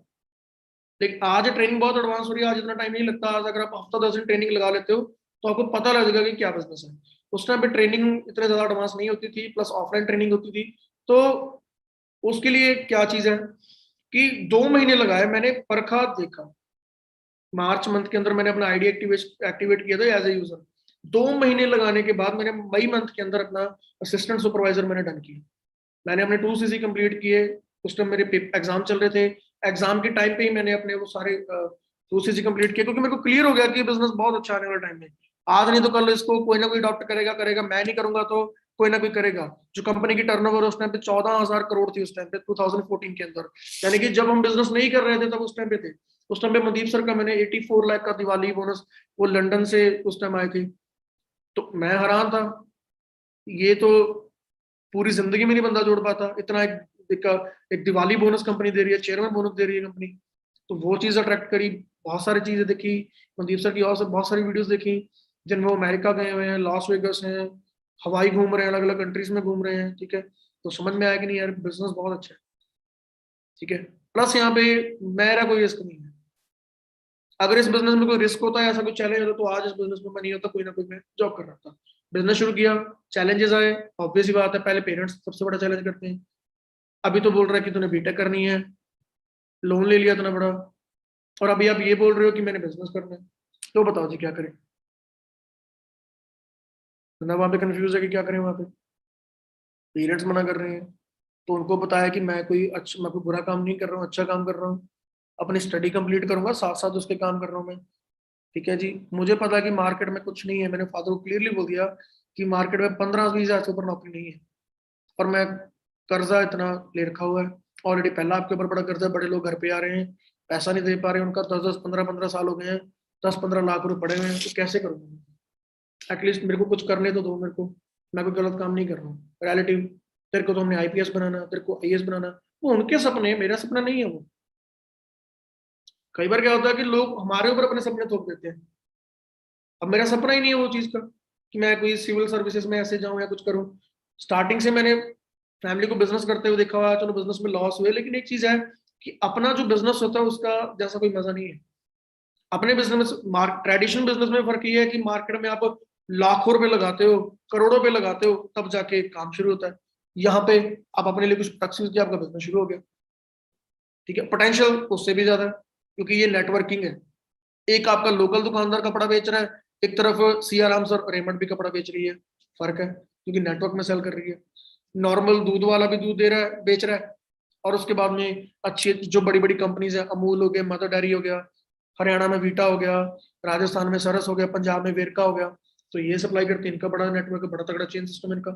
लेकिन आज ट्रेनिंग बहुत एडवांस हो रही है, आज इतना टाइम नहीं लगता। आज अगर आप हफ्ता 10 दिन ट्रेनिंग लगा लेते हो तो आपको पता लग जाएगा कि क्या बिजनेस है। उस टाइम पे ट्रेनिंग इतने ज्यादा एडवांस नहीं होती थी, प्लस ऑफलाइन ट्रेनिंग होती थी। तो उसके लिए क्या चीज है कि 2 महीने लगाए, मैंने परखा देखा। मार्च मंथ के अंदर मैंने अपना आईडी एक्टिवेट किया था एज ए यूजर। 2 महीने लगाने के बाद मैंने मई मंथ के अंदर अपना असिस्टेंट सुपरवाइजर मैंने डन किया। मैंने अपने 2 सीसी कंप्लीट किए। उस टाइम मेरे एग्जाम चल रहे थे, एग्जाम के टाइम पे ही मैंने अपने वो सारे 2 सीसी कंप्लीट किए, क्योंकि मेरे को क्लियर हो गया कि बिजनेस बहुत अच्छा आने वाला टाइम में। आज नहीं तो कल इसको कोई ना कोई डॉक्टर करेगा करेगा, मैं नहीं करूंगा तो कोई ना कोई करेगा। जो कंपनी की टर्नओवर उस टाइम पे 14,000 करोड़ थी उस टाइम पे 2014 के अंदर, यानी कि जब हम बिजनेस नहीं कर रहे थे तब उस टाइम पे थे। उस टाइम पे मनदीप सर का मैंने 84 लाख का दिवाली बोनस, वो लंदन से उस टाइम आए थे। तो मैं हैरान था, ये तो पूरी जिंदगी में नहीं बंदा जोड़ पाता इतना। एक, एक दिवाली बोनस कंपनी दे रही है, चेयरमैन बोनस दे रही है कंपनी। तो वो चीज अट्रैक्ट करी, बहुत सारी चीजें देखी, मनदीप सर की और से बहुत सारी वीडियोस देखी, जिनमें वो अमेरिका गए हुए हैं, लॉस वेगस हैं, हवाई घूम रहे हैं, अलग अलग कंट्रीज में घूम रहे हैं, ठीक है। तो समझ में आया कि नहीं यार बिजनेस बहुत अच्छा है, ठीक है। प्लस यहाँ पे मेरा कोई रिस्क नहीं है। अगर इस बिजनेस में कोई रिस्क होता है, ऐसा कोई चैलेंज होता, तो आज इस बिजनेस में मैं नहीं होता, कोई ना कोई मैं जॉब कर रहा था। बिजनेस शुरू किया, चैलेंजेस आए, ऑब्वियस ही बात है, पहले पेरेंट्स सबसे बड़ा चैलेंज करते हैं। अभी तो बोल रहा है कि तूने बीटेक करनी है, लोन ले लिया इतना बड़ा, और अभी आप ये बोल रहे हो कि मैंने बिजनेस करना है। तो बताओ जी क्या करें। तो ना वहाँ पे कंफ्यूज है कि क्या करें। वहाँ पे पेरेंट्स मना कर रहे हैं, तो उनको पता है कि मैं कोई बुरा काम नहीं कर रहा हूँ, अच्छा काम कर रहा हूँ, अपनी स्टडी कंप्लीट करूंगा, साथ साथ उसके काम कर रहा हूँ मैं, ठीक है जी। मुझे पता है कि मार्केट में कुछ नहीं है, मैंने फादर को क्लियरली बोल दिया कि मार्केट में 15-20 हजार से ऊपर नौकरी नहीं है। और मैं कर्जा इतना ले रखा हुआ है ऑलरेडी, पहला आपके ऊपर बड़ा कर्जा है, बड़े लोग घर पे आ रहे हैं, पैसा नहीं दे पा रहे, उनका 10-10 15-15 साल हो गए हैं, 10-15 लाख रुपए पड़े हुए हैं, तो कैसे करूंगा। एटलीस्ट मेरे को कुछ करने तो दो मेरे को, मैं कोई गलत काम नहीं कर रहा हूँ। रियलिटी, तेरे को तो हमने आईपीएस बनाना, तेरे को आईएएस बनाना, वो उनके सपने, मेरा सपना नहीं है वो। कई बार क्या होता है कि लोग हमारे ऊपर अपने सपने थोप देते हैं। अब मेरा सपना ही नहीं है वो चीज का कि मैं कोई सिविल सर्विसेज में ऐसे जाऊं या कुछ करूं। स्टार्टिंग से मैंने फैमिली को बिजनेस करते हुए देखा हुआ, चलो बिजनेस में लॉस हुए, लेकिन एक चीज है कि अपना जो बिजनेस होता है उसका जैसा कोई मजा नहीं है। अपने बिजनेस ट्रेडिशनल बिजनेस में फर्क ये है कि मार्केट में आप लाखों रुपए लगाते हो, करोड़ों रुपए लगाते हो, तब जाके काम शुरू होता है। यहाँ पे आप अपने लिए कुछ प्रोडक्ट्स किया, आपका बिजनेस शुरू हो गया, ठीक है। पोटेंशियल उससे भी ज्यादा है, क्योंकि ये नेटवर्किंग है। एक आपका लोकल दुकानदार कपड़ा बेच रहा है, एक तरफ सिया राम सर रेमंड भी कपड़ा बेच रही है, फर्क है क्योंकि नेटवर्क में सेल कर रही है। नॉर्मल दूध वाला भी दूध दे रहा है, बेच रहा है, और उसके बाद में अच्छी जो बड़ी बड़ी कंपनीज है, अमूल हो गया, मदर डेयरी हो गया, हरियाणा में वीटा हो गया, राजस्थान में सरस हो गया, पंजाब में वेरका हो गया, तो ये सप्लाई करते हैं, इनका बड़ा नेटवर्क है, बड़ा तगड़ा चेन सिस्टम इनका।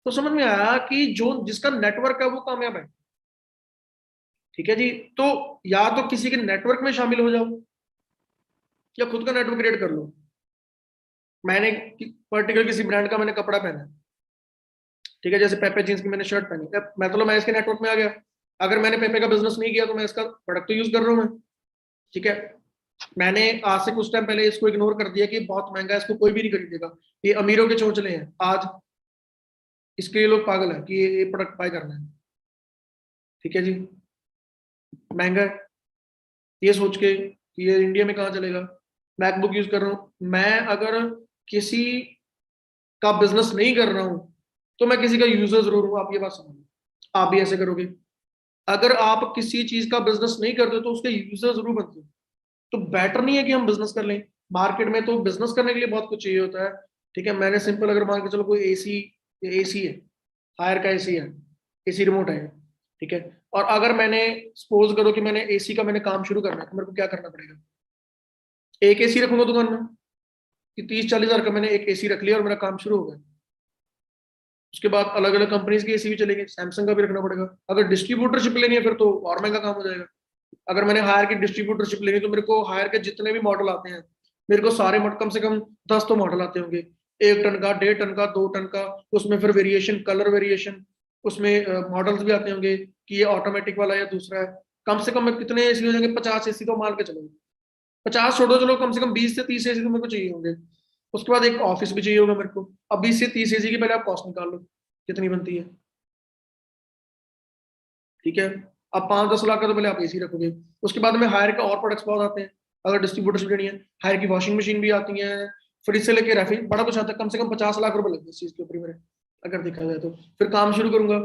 तो समझ में आया कि जो जिसका नेटवर्क है वो कामयाब है, ठीक है जी। तो या तो किसी के नेटवर्क में शामिल हो जाओ, या खुद का नेटवर्क क्रिएट कर लो। मैंने पर्टिकुलर किसी ब्रांड का मैंने कपड़ा पहना है, ठीक है, जैसे पेपे जींस की मैंने शर्ट पहनी, अब मैं इसके नेटवर्क में आ गया। अगर मैंने पेपे का बिजनेस नहीं किया तो मैं इसका प्रोडक्ट तो यूज कर रहा हूँ मैं, ठीक है। मैंने आज से कुछ टाइम पहले इसको इग्नोर कर दिया कि बहुत महंगा है, इसको कोई भी नहीं खरीदेगा, ये अमीरों के चोंचले हैं। आज इसके लिए लोग पागल है कि ये प्रोडक्ट बाय करना है, ठीक है जी, महंगा है, ये सोच के कि ये इंडिया में कहाँ चलेगा। मैकबुक यूज कर रहा हूँ मैं, अगर किसी का बिजनेस नहीं कर रहा हूँ तो मैं किसी का यूजर जरूर हूँ, आप ये बात समझो। आप भी ऐसे करोगे, अगर आप किसी चीज का बिजनेस नहीं करते तो उसके यूजर जरूर बनते हो। तो बेटर नहीं है कि हम बिजनेस कर लें? मार्केट में तो बिजनेस करने के लिए बहुत कुछ चाहिए होता है। ठीक है, मैंने सिंपल अगर मान के चलो कोई एसी, एसी है, हायर का एसी है, एसी रिमोट है, ठीक है, और अगर मैंने सपोज करो कि मैंने एसी का मैंने काम शुरू करना है, तो मेरे को क्या करना पड़ेगा? एक एसी रखूंगा दुकान में कि 30-40 हजार का मैंने एक एसी रख लिया और मेरा काम शुरू हो गया। उसके बाद अलग अलग कंपनीज की एसी भी चलेगी, सैमसंग का भी रखना पड़ेगा। अगर डिस्ट्रीब्यूटरशिप लेनी है फिर तो और महंगा काम हो जाएगा। अगर मैंने हायर की डिस्ट्रीब्यूटरशिप लेनी है, तो मेरे को हायर के जितने भी मॉडल आते हैं, मेरे को सारे कम से कम 10 तो मॉडल आते होंगे, 1 टन का, 1.5 टन का, 2 टन का। उसमें फिर वेरिएशन, कलर वेरिएशन, उसमें मॉडल्स भी आते होंगे कि ये ऑटोमेटिक वाला या दूसरा है। कम से कम मैं कितने एसी हो जाएंगे? 50 एसी तो मान के चलो। 50 छोड़ो, चलो कम से कम 20 से 30 एसी तो मेरे को चाहिए होंगे। उसके बाद एक ऑफिस भी चाहिए होगा मेरे को। अब 20 से 30 एसी की पहले आप कॉस्ट निकाल लो कितनी बनती है। ठीक है, अब 5-10 लाख का तो पहले आप एसी रखोगे। उसके बाद में हायर का और प्रोडक्ट्स बहुत आते हैं। अगर डिस्ट्रीब्यूटर्स लेनी है, हायर की वॉशिंग मशीन भी आती है, फ्रिज से लेके रेफ्रिजरेटर, बड़ा कुछ आता है। कम से कम 50 लाख रुपए लगते हैं इस चीज के ऊपर ही मेरे, अगर देखा जाए तो। फिर काम शुरू करूंगा।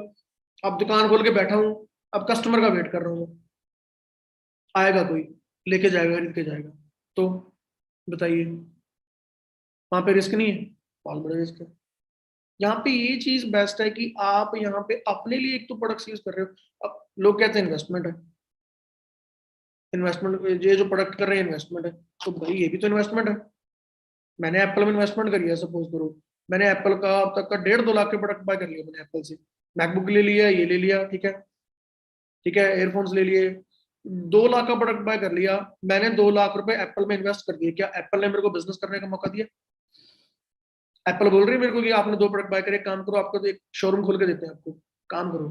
अब दुकान खोल के बैठा हूँ, अब कस्टमर का वेट कर रहा हूँ, आएगा कोई, लेके जाएगा, खरीद के जाएगा। तो बताइए, वहां पे रिस्क नहीं है? बहुत बड़ा रिस्क है। यहाँ पे ये चीज बेस्ट है कि आप यहाँ पे अपने लिए एक तो प्रोडक्ट यूज कर रहे हो। अब लोग कहते हैं इन्वेस्टमेंट है, इन्वेस्टमेंट, ये जो प्रोडक्ट कर रहे हैं इन्वेस्टमेंट है, तो भाई ये भी तो इन्वेस्टमेंट है। मैंने एप्पल में इन्वेस्टमेंट करी है, सपोज करो। मैंने एप्पल का अब तक का 1.5-2 लाख के प्रोडक्ट बाय कर लिया मैंने एप्पल से। मैकबुक ले लिया, ये ले लिया, ठीक है, ठीक है, एयरफोन्स ले लिए। 2 लाख का प्रोडक्ट बाय कर लिया। मैंने 2 लाख रुपए एप्पल में इन्वेस्ट कर दिए। क्या एप्पल ने मेरे को बिजनेस करने का मौका दिया? एप्पल बोल रही है मेरे को कि आपने 2 प्रोडक्ट बाय करे, काम करो, आपको तो एक शोरूम खोल के देते हैं आपको, काम करो।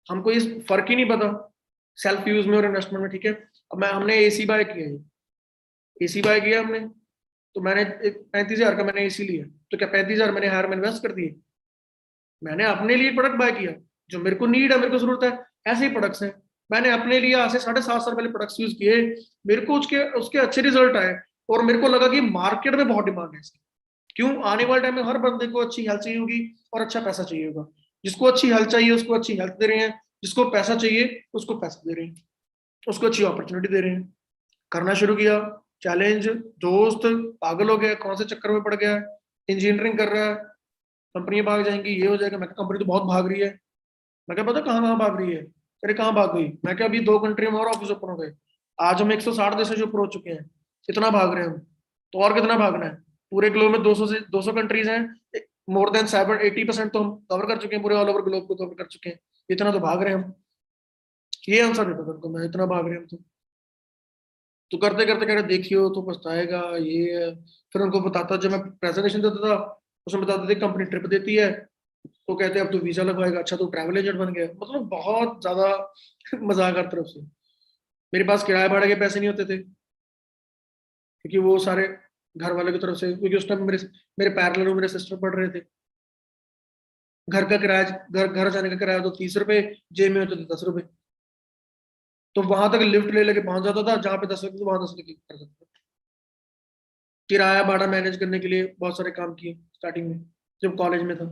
हमको इस फर्क ही नहीं पता सेल्फ यूज में और इन्वेस्टमेंट में। ठीक है, अब मैं हमने एसी बाय किया है, एसी बाय किया हमने, तो मैंने 35 हजार का मैंने एसी लिया। तो क्या 35 हजार मैंने हायर में इन्वेस्ट कर दिए? मैंने अपने लिए प्रोडक्ट बाय किया जो मेरे को नीड है, मेरे को जरूरत है। ऐसे ही प्रोडक्ट्स हैं, मैंने अपने लिए आज से 7.5 साल पहले प्रोडक्ट्स यूज किए, मेरे को उसके उसके अच्छे रिजल्ट आए, और मेरे को लगा कि मार्केट में बहुत डिमांड है इसकी। क्यों? आने वाले टाइम में हर बंदे को अच्छी हेल्थ चाहिए होगी और अच्छा पैसा चाहिए होगा। जिसको अच्छी हेल्थ चाहिए उसको अच्छी हेल्थ दे रहे हैं, जिसको पैसा चाहिए उसको पैसा दे रहे हैं, उसको अच्छी अपॉर्चुनिटी दे रहे हैं। करना शुरू किया, चैलेंज, दोस्त पागल हो गया, कौन से चक्कर में पड़ गया, इंजीनियरिंग कर रहा है, कंपनियां भाग जाएंगी, ये हो जाएगा। मैं कंपनी तो बहुत भाग रही है। मैं क्या पता कहाँ कहाँ भाग रही है? अरे कहाँ भाग गई? मैं क्या, अभी 2 कंट्री में और ऑफिस ओपन हो गए। आज हम 160 देशों से ऊपर हो चुके हैं। इतना भाग रहे हैं हम, तो और कितना भागना है? पूरे ग्लोब में 200 कंट्रीज हैं, मोर देन 80% तो हम कवर कर चुके हैं, पूरे ऑल ओवर ग्लोब को कवर कर चुके हैं। इतना तो भाग रहे हैं हम। ये आंसर देता था उनको मैं, इतना भाग रहे हैं हम तो करते करते कह रहे देखियो तो पछताएगा, ये है। फिर उनको बताता, जब मैं प्रेजेंटेशन देता था उसमें बताते थे कंपनी ट्रिप देती है, तो कहते अब तो वीजा लगवाएगा, अच्छा तो ट्रैवल एजेंट बन गया। मतलब बहुत ज्यादा मजाक हर तरफ से। मेरे पास किराए भाड़े के पैसे नहीं होते थे, क्योंकि वो सारे घर वाले की तरफ से, क्योंकि उस टाइम मेरे पैरेलल में मेरे सिस्टर पढ़ रहे थे। घर का किराया, घर घर जाने का किराया तो 30 रुपए, जेब में होते थे 10 रुपए। तो वहां तक लिफ्ट ले लेके पहुंच जाता था, जहाँ पे 10 लगते थे वहां 10 लेके कर सकता था। किराया भाड़ा मैनेज करने के लिए बहुत सारे काम किए स्टार्टिंग में, जब कॉलेज में था।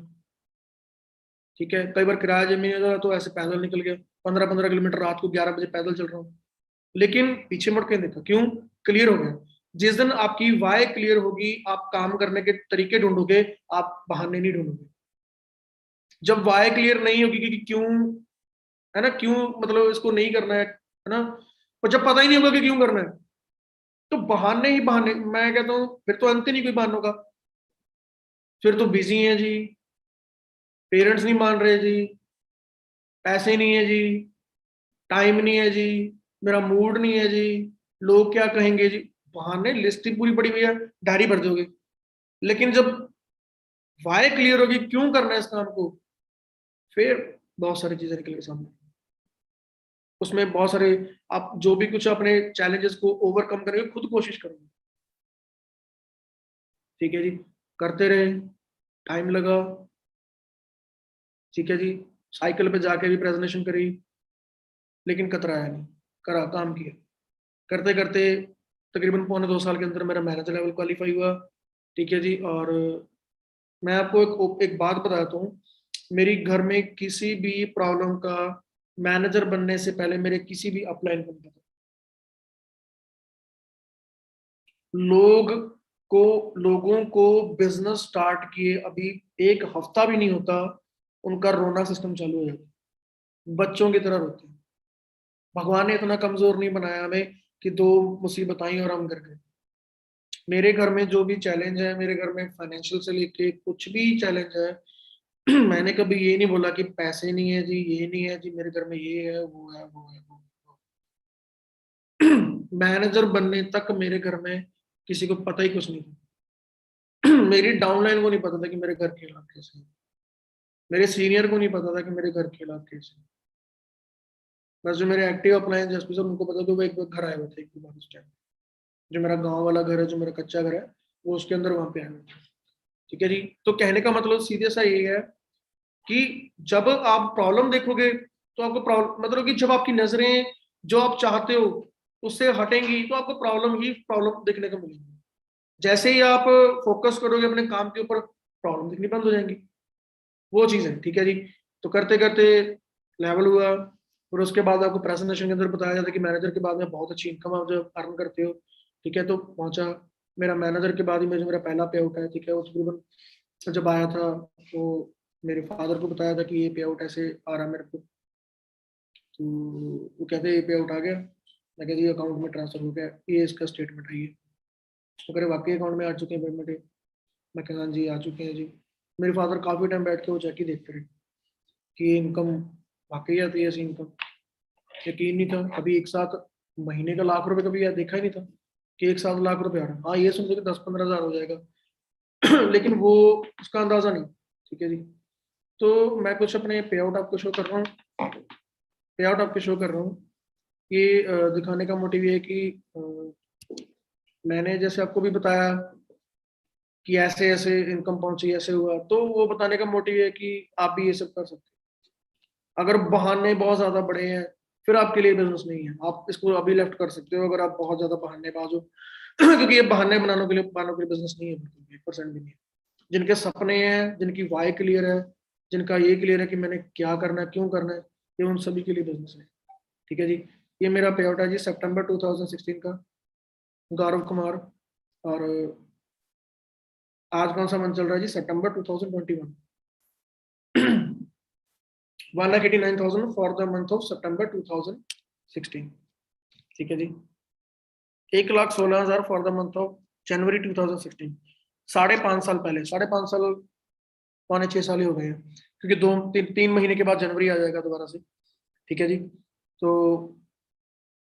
ठीक है, कई बार किराया जब नहीं होता तो ऐसे पैदल निकल गया, 15-15 किलोमीटर रात को 11 बजे पैदल चल रहा हूँ। लेकिन पीछे मुड़ के नहीं देखा। क्यों? क्लियर हो गया। जिस दिन आपकी वाई क्लियर होगी, आप काम करने के तरीके ढूंढोगे, आप बहाने नहीं ढूंढोगे। जब वाई क्लियर नहीं होगी कि क्यों, है ना, क्यों मतलब इसको नहीं करना है ना, और जब पता ही नहीं होगा कि क्यों करना है, तो बहाने ही बहाने। मैं कहता हूँ फिर तो अंत ही नहीं कोई बहानों का। फिर तो बिजी है जी, पेरेंट्स नहीं मान रहे जी, पैसे नहीं है जी, टाइम नहीं है जी, मेरा मूड नहीं है जी, लोग क्या कहेंगे जी। बहाने लिस्ट ही पूरी पड़ी हुई है, डायरी भर दोगे। लेकिन जब वाई क्लियर होगी क्यों करना है इस काम को, फिर बहुत सारी चीजें निकल के सामने। उसमें बहुत सारे, आप जो भी कुछ अपने चैलेंजेस को ओवरकम करेंगे, खुद कोशिश करोगे। ठीक है जी, करते रहे, टाइम लगा। ठीक है जी, साइकिल पे जाके भी प्रेजेंटेशन करी, लेकिन कतराया नहीं, करा, काम किया। करते करते तकरीबन 1.25 साल के अंदर मेरा मैनेजर लेवल क्वालिफाई हुआ। ठीक है जी, और मैं आपको एक बात बताता हूँ। मेरी घर में किसी भी प्रॉब्लम का मैनेजर बनने से पहले मेरे किसी भी अपलाइन बनता था। लोग लोगों को बिजनेस स्टार्ट किए अभी 1 हफ्ता भी नहीं होता, उनका रोना सिस्टम चालू हो जाता है, बच्चों की तरह रोते हैं। भगवान ने इतना कमजोर नहीं बनाया हमें कि 2 मुसीबत आई और हम कर गए। मेरे घर में जो भी चैलेंज है, मेरे घर में फाइनेंशियल से लेके कुछ भी चैलेंज है, मैंने कभी ये नहीं बोला कि पैसे नहीं है जी, ये नहीं है जी, मेरे घर में ये है वो है वो है वो है। मैनेजर बनने तक मेरे घर में किसी को पता ही कुछ नहीं था। मेरी डाउनलाइन को नहीं पता था कि मेरे घर के हालात कैसे हैं, मेरे सीनियर को नहीं पता था कि मेरे घर के हालात कैसे हैं। बस जो मेरे एक्टिव अप्लायंस एसपी सर, उनको पता था, वो एक बार घर आए हुए थे, एक बार उस टाइम जो मेरा गांव वाला घर है, जो मेरा कच्चा घर है, वो उसके अंदर वहां पे आए हुए थे। ठीक है जी। तो कहने का मतलब सीधे सा ये है कि जब आप प्रॉब्लम देखोगे तो आपको प्रॉब्लम, मतलब कि जब आपकी नजरें जो आप चाहते हो उससे हटेंगी तो आपको प्रॉब्लम ही प्रॉब्लम देखने को मिलेगी। जैसे ही आप फोकस करोगे अपने काम के ऊपर, प्रॉब्लम दिखनी बंद हो जाएंगी। वो चीज है। ठीक है जी। तो करते करते लेवल हुआ, और उसके बाद आपको प्रेजेंटेशन के अंदर बताया जाता है कि मैनेजर के बाद में बहुत अच्छी इनकम आप जो अर्न करते हो। ठीक है। तो पहुंचा, मेरा मैनेजर के बाद ही मेरा पहला पे आउट है। ठीक है। वो तकरीबन जब आया था तो मेरे फादर को बताया था कि ये पे आउट ऐसे आ रहा है मेरे को। तो वो कहते ये पे आउट आ गया। मैं कहती अकाउंट में ट्रांसफर हो गया, ये इसका स्टेटमेंट है ये। तो कह वाकई अकाउंट में आ चुके हैं पेमेंट? मैं कहा हाँ जी आ चुके हैं जी। मेरे फादर काफी टाइम बैठ के वो चेक ही देखते रहे कि ये इनकम वाकई आती है ऐसी इनकम। यकीन नहीं था कभी एक साथ महीने का लाख रुपए, कभी यार देखा ही नहीं था कि एक साथ लाख रुपए आ रहा है। हाँ ये सुन के 10-15 हजार हो जाएगा। लेकिन वो उसका अंदाजा नहीं। ठीक है जी। तो मैं कुछ अपने पे आउट आपको शो कर रहा हूँ, पे आउट आपको शो कर रहा हूँ। ये दिखाने का मोटिव ये है कि मैंने जैसे आपको भी बताया कि ऐसे ऐसे इनकम पहुंची, ऐसे हुआ, तो वो बताने का मोटिव है कि आप भी ये सब कर सकते हैं। अगर बहाने बहुत ज्यादा बड़े हैं फिर आपके लिए बिजनेस नहीं है, आप इसको अभी लेफ्ट कर सकते हो अगर आप बहुत ज्यादा बहानेबाज हो। क्योंकि ये बहाने बनाने के लिए बिजनेस नहीं है, बिल्कुल 1% भी नहीं है। जिनके सपने हैं, जिनकी वाई क्लियर है, जिनका ये क्लियर है कि मैंने क्या करना है, क्यों करना है, ये उन सभी के लिए बिजनेस है। ठीक है जी। ये मेरा पे आउट है जी सितंबर 2016 का, गौरव कुमार। और आज कौन सा मंथ चल रहा है जी? सितंबर 2021। 1,89,000 फॉर द मंथ ऑफ सितंबर 2016। ठीक है जी। 1,16,000 for the month of January 2016। 5.5 साल पहले, 5.5 साल, 5.6 साल ही हो गए हैं, क्योंकि 3 महीने के बाद जनवरी आ जाएगा दोबारा से। ठीक है जी। तो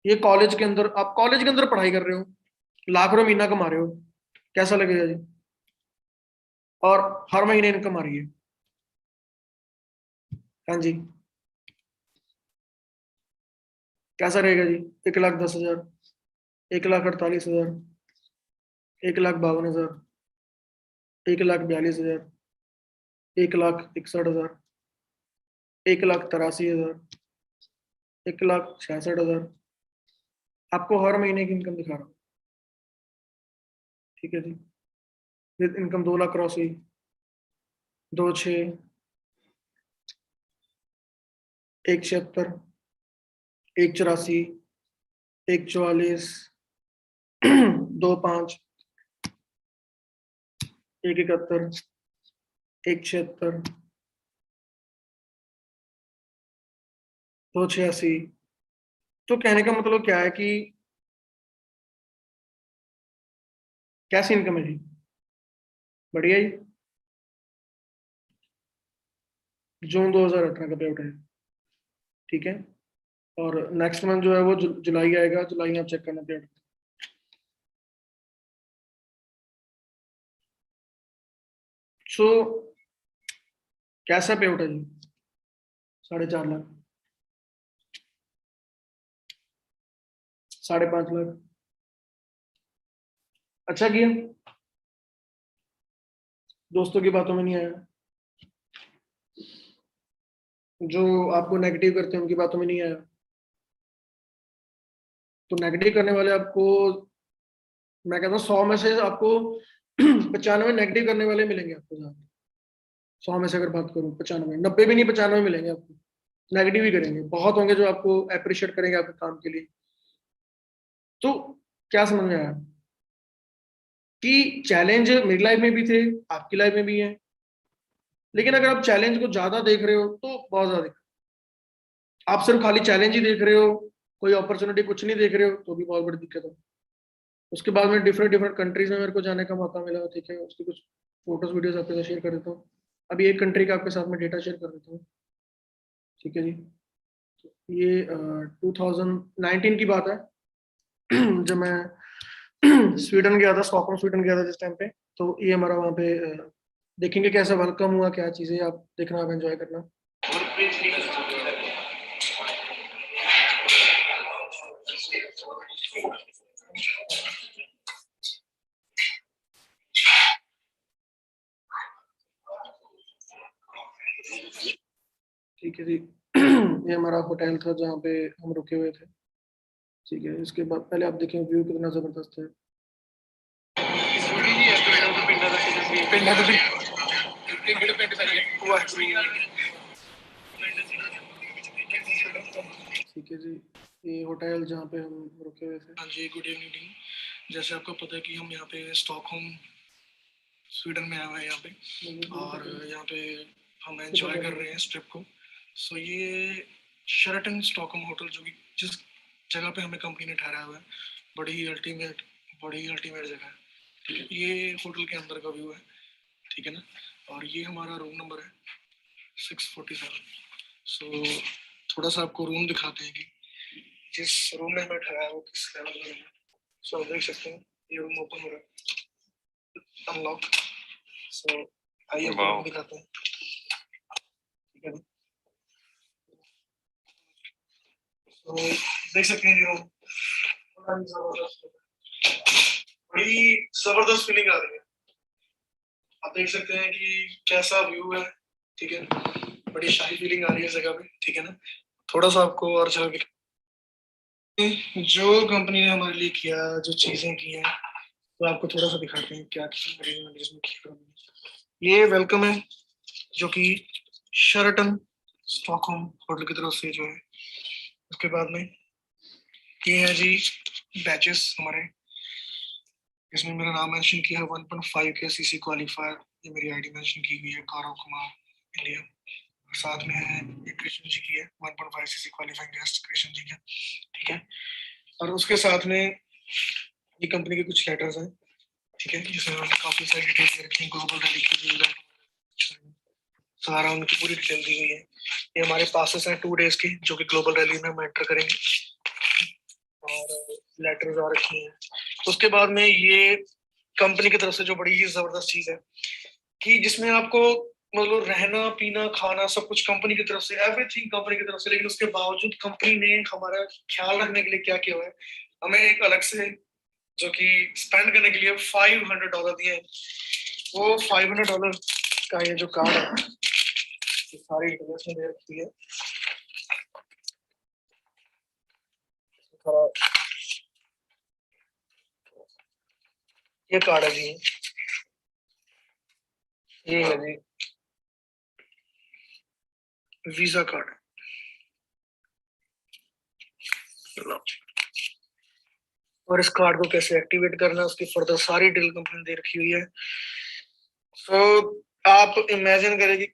ये कॉलेज के अंदर, आप कॉलेज के अंदर पढ़ाई कर रहे हो, लाख रुपए महीना कमा रहे हो, कैसा लगेगा जी? और हर महीने इनकम आ रही है। हाँ जी। कैसा रहेगा जी? 1,10,000, 1,48,000, 1,52,000, 1,42,000, 1,61,000, 1,83,000, 1,66,000। आपको हर महीने की इनकम दिखा रहा हूँ। ठीक है जी। इनकम 2 लाख क्रॉस हुई। 2,6, 1,76, 1,84, 1,44, 2,5, 1,71, 1,76, 2,86। तो कहने का मतलब क्या है कि कैसी इनकम है जी? बढ़िया ही। जून 2018 का पे आउट है। ठीक है। और नेक्स्ट मंथ जो है वो जुलाई आएगा, जुलाई में आप चेक करना पे आउट। सो कैसा पे आउट है जी? 4.5 लाख, 5.5 लाख। अच्छा किया, दोस्तों की बातों में नहीं आया, जो आपको नेगेटिव करते हैं उनकी बातों में नहीं आया। तो नेगेटिव करने वाले आपको, मैं कहता हूँ 100 में से आपको 95 नेगेटिव करने वाले मिलेंगे आपको ज्यादा। 100 में से अगर बात करूँ, 95, 90 भी नहीं, 95 मिलेंगे आपको। नेगेटिव ही करेंगे, बहुत होंगे जो आपको अप्रिशिएट करेंगे आपके काम के लिए। तो क्या समझ में आया? कि चैलेंज मेरी लाइफ में भी थे, आपकी लाइफ में भी है, लेकिन अगर आप चैलेंज को ज्यादा देख रहे हो तो बहुत ज्यादा, आप सिर्फ खाली चैलेंज ही देख रहे हो, कोई अपॉर्चुनिटी कुछ नहीं देख रहे हो, तो भी बहुत बड़ी दिक्कत है। उसके बाद में डिफरेंट डिफरेंट कंट्रीज में मेरे को जाने का मौका मिला, ठीक है, उसकी कुछ फोटोज वीडियोस आपके साथ शेयर कर देता हूँ। अभी एक कंट्री का आपके साथ में डेटा शेयर कर देता हूँ, ठीक है जी। ये 2019 की बात है। जब मैं स्वीडन गया था, स्टॉकहोम स्वीडन गया था जिस टाइम पे, तो ये हमारा वहाँ पे देखेंगे कैसा वेलकम हुआ, क्या चीज़ें आप देखना, आप एंजॉय करना। ठीक है जी। ये हमारा होटल था जहाँ पे हम रुके हुए थे, ठीक है। इसके बाद पहले आप देखें व्यू कितना जबरदस्त है। ठीक है जी, ये होटल जहाँ पे हम रुके हुए थे। हाँ जी, गुड इवनिंग टीम। जैसे आपको पता है कि हम यहाँ पे स्टॉकहोम स्वीडन में आए हुए हैं यहाँ पे, और यहाँ पे हम एंजॉय कर रहे हैं इस ट्रिप को। सो ये शेराटन स्टॉकहोम होटल, जो कि जिस जगह पे हमें कंपनी ने ठहराया हुआ है, बड़ी ही अल्टीमेट जगह है, ठीक है। ये होटल के अंदर का व्यू है, ठीक है ना। और ये हमारा रूम नंबर है 647। सो थोड़ा सा आपको रूम दिखाते हैं कि जिस रूम में हमें ठहराया वो किस लेवल में है। सो आप देख सकते हैं ये रूम ओपन हो रहा है, अनलॉक। सो आइए आपको रूम दिखाते हैं, ठीक है। तो देख सकते हैं ये रूम बड़ी जबरदस्त फीलिंग आ रही है। आप देख सकते हैं कि कैसा व्यू है, ठीक है। बड़ी शाही फीलिंग आ रही है जगह पे, ठीक है ना। थोड़ा सा आपको और जगह जो कंपनी ने हमारे लिए किया, जो चीजें की हैं, तो आपको थोड़ा सा दिखाते हैं क्या किया। ये वेलकम है जो कि शेराटन स्टॉकहोम होटल की तरफ से जो है। उसके बाद में ये है जी बैचेस हमारे, इसमें मेरा नाम मेंशन किया है 1.5 के सीसी क्वालिफायर, ये मेरी आईडी मेंशन की गई है कारो कुमार इंडिया। साथ में है ये कृष्ण जी की है 1.5 CC qualifying guest Krishna ji का, ठीक है। और उसके साथ में ये कंपनी के कुछ लेटर्स हैं, ठीक है, जिसमें उन्होंने काफी सारी डिटेल दे रखी है, ग्लोबल रैली की जो सारा उनकी पूरी डिटेल दी गई है। ये हमारे पासेस हैं 2 डेज के, जो कि ग्लोबल रैली में हम एंटर करेंगे, और लेटर्स आ रखी हैं। उसके बाद में ये कंपनी की तरफ से जो बड़ी ही जबरदस्त चीज है कि जिसमें आपको मतलब रहना पीना खाना सब कुछ कंपनी की तरफ से, एवरीथिंग कंपनी की तरफ से। लेकिन उसके बावजूद कंपनी ने हमारा ख्याल रखने के लिए क्या किया हुआ है, हमें एक अलग से जो कि स्पेंड करने के लिए $500 दिए। वो $500 का ये जो कार्ड है, ये सारी डिटेल्स में दे रखी है। ये कार्ड है जी, ये है जी वीजा कार्ड। और इस कार्ड को कैसे एक्टिवेट करना है उसकी फर्दर सारी डिटेल कंपनी दे रखी हुई है। तो आप इमेजिन करें कि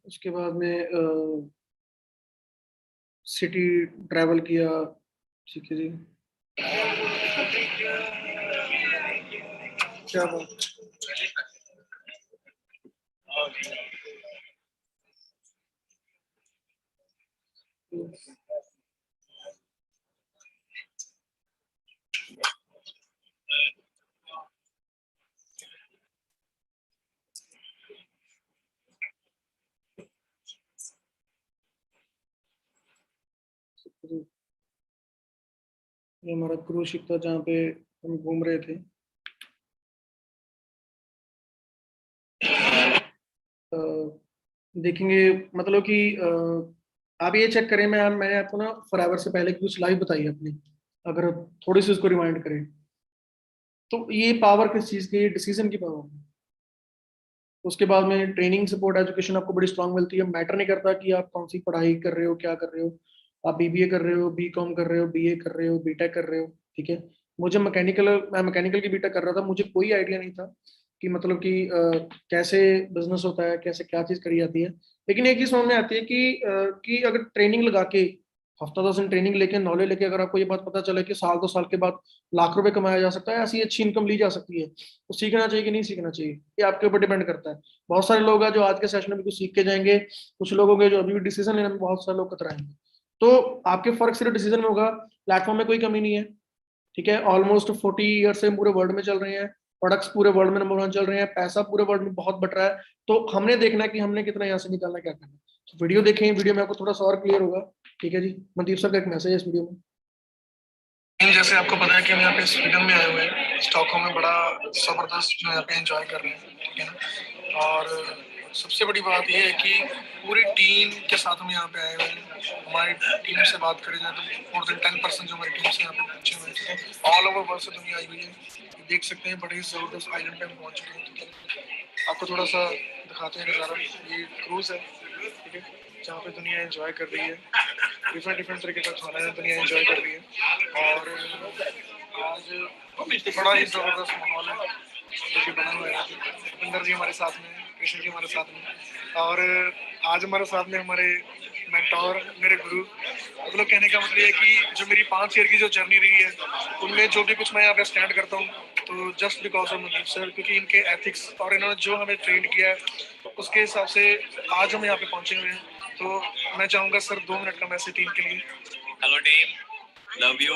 उसके बाद में सिटी ट्रैवल किया, ठीक है जी। क्या बात, ये हमारा क्रूज शिप था जहाँ पे हम घूम रहे थे। देखेंगे मतलब कि आप ये चेक करें, मैंने आपको ना फॉरएवर से पहले की कुछ लाइव बताई है अपनी, अगर थोड़ी सी उसको रिमाइंड करें, तो ये पावर किस चीज़ की, डिसीजन की पावर है। उसके बाद में ट्रेनिंग सपोर्ट एजुकेशन आपको बड़ी स्ट्रांग मिलती है। मैटर नहीं करता कि आप कौन सी पढ़ाई कर रहे हो, क्या कर रहे हो, आप बीबीए कर रहे हो, बीकॉम कर रहे हो, बीए कर रहे हो, बीटेक कर रहे हो, ठीक है। मैं मैकेनिकल की बीटेक कर रहा था, मुझे कोई आइडिया नहीं था कि मतलब कि कैसे बिजनेस होता है, कैसे क्या चीज करी जाती है। लेकिन एक चीज समझ में आती है कि अगर ट्रेनिंग लगा के, हफ्ता 10 दिन ट्रेनिंग लेके, नॉलेज लेके, अगर आपको ये बात पता चले कि साल 2 साल के बाद लाख रुपए कमाया जा सकता है, ऐसी अच्छी इनकम ली जा सकती है, तो सीखना चाहिए कि नहीं सीखना चाहिए, ये आपके ऊपर डिपेंड करता है। बहुत सारे लोग हैं जो आज के सेशन में भी कुछ सीख के जाएंगे, कुछ लोग होंगे जो अभी भी डिसीजन लेने में बहुत सारे लोग कतराएंगे। तो आपके फर्क सिर्फ डिसीजन में होगा। प्लेटफॉर्म में कोई कमी नहीं है, ठीक है। ऑलमोस्ट 40 ईयर से पूरे वर्ल्ड में चल रहे हैं, प्रोडक्ट्स पूरे वर्ल्ड में नंबर 1 चल रहे हैं, पैसा पूरे वर्ल्ड में बहुत बट रहा है। तो हमने देखना है कि हमने कितना यहाँ से निकालना है, क्या करना है। तो वीडियो देखें, वीडियो में आपको थोड़ा सा और क्लियर होगा। ठीक है जी, मनदीप सर का एक मैसेज है इस वीडियो में। जैसे आपको पता है कि हम यहाँ पे स्वीडन में आए हुए हैं, स्टॉकहोम में बड़ा जबरदस्त जो यहाँ पे एंजॉय कर रहे हैं, ठीक है ना। और सबसे बड़ी बात यह है कि पूरी टीम के साथ हम यहाँ पे आए हुए हैं। हमारी टीम से बात करें जाए तो मोर देन 10% जो हमारी टीम से यहाँ पे पहुंचे हुए हैं, ऑल ओवर वर्ल्ड से दुनिया आई हुई है। देख सकते हैं बड़े ही जबरदस्त आइलैंड पे हम पहुंच चुके हैं, ठीक है। आपको थोड़ा सा दिखाते हैं नज़ारा। ये क्रूज है, ठीक है, जहाँ पे दुनिया एंजॉय कर रही है, डिफरेंट डिफरेंट तरीके का खाना है, दुनिया एंजॉय कर रही है। और आज बड़ा ही जबरदस्त माहौल है जो कि बना हुआ है। भूपिंदर जी हमारे साथ में, कृष्ण जी हमारे साथ में, और आज हमारे साथ में हमारे मेंटोर, मेरे गुरु। मतलब कहने का मतलब ये कि जो मेरी 5 ईयर की जो जर्नी रही है, उनमें जो भी कुछ मैं यहाँ पे स्टैंड करता हूँ, तो just because of Mandeep sir, क्योंकि इनके एथिक्स और इन्होंने जो हमें ट्रेन किया है, उसके हिसाब से आज हम यहाँ पे पहुंचे हुए हैं। तो मैं चाहूंगा सर 2 मिनट का मैसेज टीम के लिए। Hello team, love you.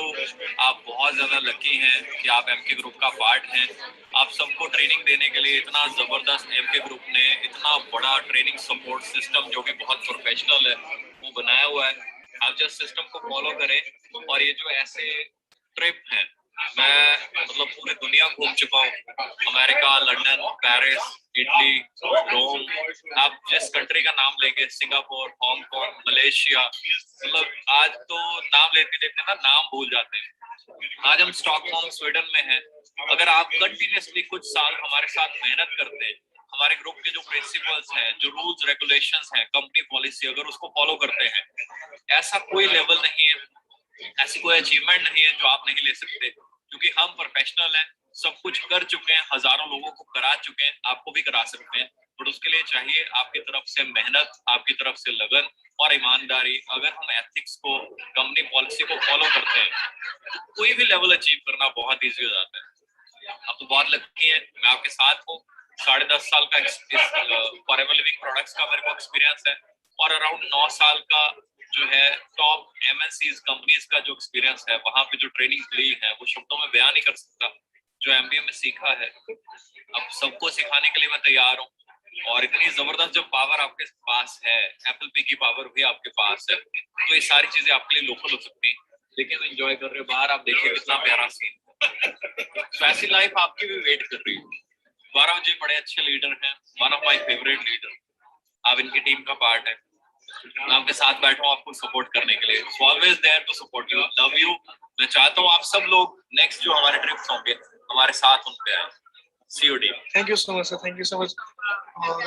आप बहुत ज़्यादा लकी हैं कि आप एमके ग्रुप का पार्ट हैं। आप सबको ट्रेनिंग देने के लिए इतना ज़बरदस्त एमके ग्रुप ने इतना बड़ा ट्रेनिंग सपोर्ट सिस्टम जो कि बहुत प्रोफेशनल है वो बनाया हुआ है। आप जस्ट सिस्टम को फॉलो करें। और ये जो ऐसे ट्रिप हैं, मैं मतलब पूरी दुनिया घूम चुका हूँ, अमेरिका, लंदन, पेरिस, इटली, रोम। आप जिस कंट्री का नाम लेंगे, सिंगापुर, हांगकांग, मलेशिया, मतलब आज तो नाम लेते लेते ना नाम भूल जाते हैं। आज हम स्टॉकहोम स्वीडन में हैं। अगर आप कंटिन्यूअसली कुछ साल हमारे साथ मेहनत करते हैं, हमारे ग्रुप के जो प्रिंसिपल्स हैं, जो रूल्स रेगुलेशंस हैं, कंपनी पॉलिसी, अगर उसको फॉलो करते हैं, ऐसा कोई लेवल नहीं है, ऐसी कोई अचीवमेंट नहीं है जो आप नहीं ले सकते, क्योंकि हम प्रोफेशनल हैं, सब कुछ कर चुके हैं, हजारों लोगों को करा चुके हैं, आपको भी करा सकते हैं। बट उसके लिए चाहिए आपकी तरफ से मेहनत, आपकी तरफ से लगन और ईमानदारी। अगर हम एथिक्स को, कंपनी पॉलिसी को फॉलो करते हैं, तो कोई भी लेवल अचीव करना बहुत ईजी हो जाता है। आप तो बहुत लकी हैं, मैं आपके साथ हूँ। 10.5 साल का इस फॉरएवर लिविंग प्रोडक्ट्स का मेरे को एक्सपीरियंस है, और अराउंड 9 साल का जो है टॉप एमएनसीज कंपनीज का जो एक्सपीरियंस है, वहां पे जो ट्रेनिंग ली है वो शब्दों में बयान नहीं कर सकता। जो एमबीए में सीखा है, अब सबको सिखाने के लिए मैं तैयार हूँ। और इतनी जबरदस्त जो पावर आपके पास है, एप्पल पे की पावर भी आपके पास है, तो ये सारी चीजें आपके लिए लोकल हो सकती हैं। लेकिन एंजॉय कर रहे हो बाहर, आप देखिए कितना प्यारा सीन। तो ऐसी लाइफ आपकी भी वेट कर रही है। 12 जी बड़े अच्छे लीडर हैं, one of my favourite leader. आप इनकी टीम का पार्ट है। मैं आपके साथ बैठा हूँ आपको सपोर्ट करने के लिए, always there to support you, love you. मैं चाहता हूँ आप सब लोग नेक्स्ट जो हमारे ट्रिप्स होंगे हमारे साथ उन पे आए। See you team. Thank you so much sir, thank you so much. और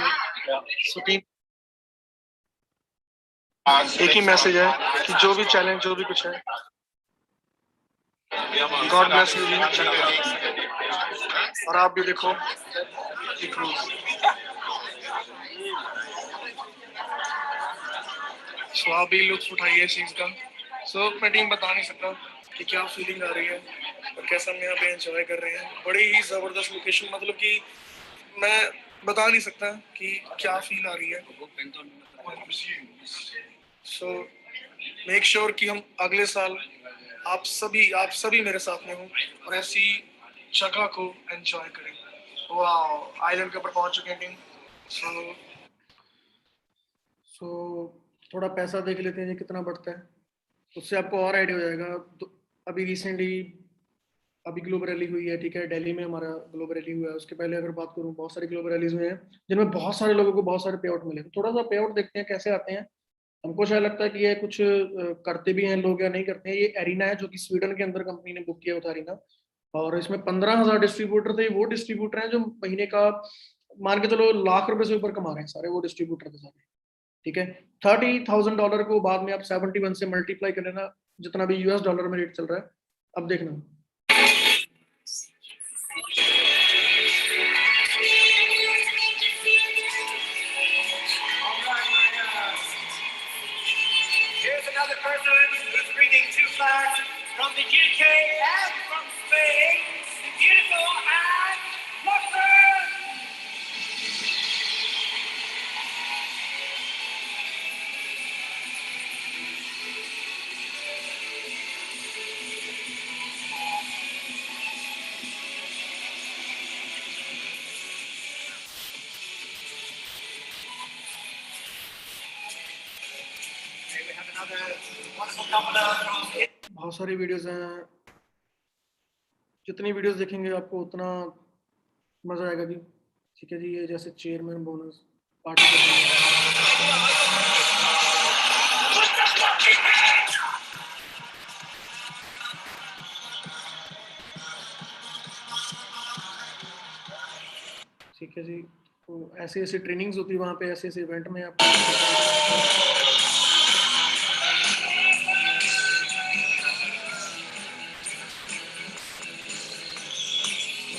सो टीम, एक ही मैसेज है कि जो भी चैलेंज, जो भी कुछ है, गॉड ब्लेस यू जी। और आप भी देखो ये क्रूज। सो आप भी लुत्फ उठाइए इस चीज का। सो मैं टीम बता नहीं सकता कि क्या फीलिंग आ रही है और कैसा हम यहाँ पे एंजॉय कर रहे हैं। बड़ी ही जबरदस्त लोकेशन, मतलब कि मैं बता नहीं सकता कि क्या फील आ रही है। सो मेक श्योर कि हम अगले साल आप सभी मेरे साथ में हो और ऐसी जगह को एंजॉय करें। वाह, आइलैंड के ऊपर पहुंच चुके हैं टीम। सो सो थोड़ा पैसा देख लेते हैं जी कितना बढ़ता है, उससे आपको और आइडिया हो जाएगा। तो अभी रिसेंटली अभी ग्लोबल रैली हुई है, ठीक है, दिल्ली में हमारा ग्लोबल रैली हुआ है। उसके पहले अगर बात करूं, बहुत सारी ग्लोबल रैलीज हुए हैं जिनमें बहुत सारे लोगों को बहुत सारे पे आउट मिले। तो थोड़ा सा पे आउट देखते हैं कैसे आते हैं। हमको शायद लगता है कि ये कुछ करते भी हैं लोग या नहीं करते हैं। ये एरिना है जो कि स्वीडन के अंदर कंपनी ने बुक किया था, एरिना। और इसमें 15,000 डिस्ट्रीब्यूटर थे। वो डिस्ट्रीब्यूटर हैं जो महीने का मान के चलो लाख रुपए से ऊपर कमा रहे हैं, सारे वो डिस्ट्रीब्यूटर थे सारे, ठीक है। $30,000 को बाद में आप 71 से मल्टीप्लाई कर लेना, जितना भी US डॉलर में रेट चल रहा है। अब देखना person who's bringing two flags from the UK and from Spain, the beautiful Anne Lockton. Okay, we have another wonderful couple from बहुत सारी वीडियोस हैं, जितनी वीडियोस देखेंगे आपको उतना मजा आएगा जी। ठीक है जी, ये जैसे चेयरमैन बोनस पार्टी ठीक है जी, तो ऐसे ऐसे ट्रेनिंग्स होती है वहाँ पे, ऐसे ऐसे इवेंट में आप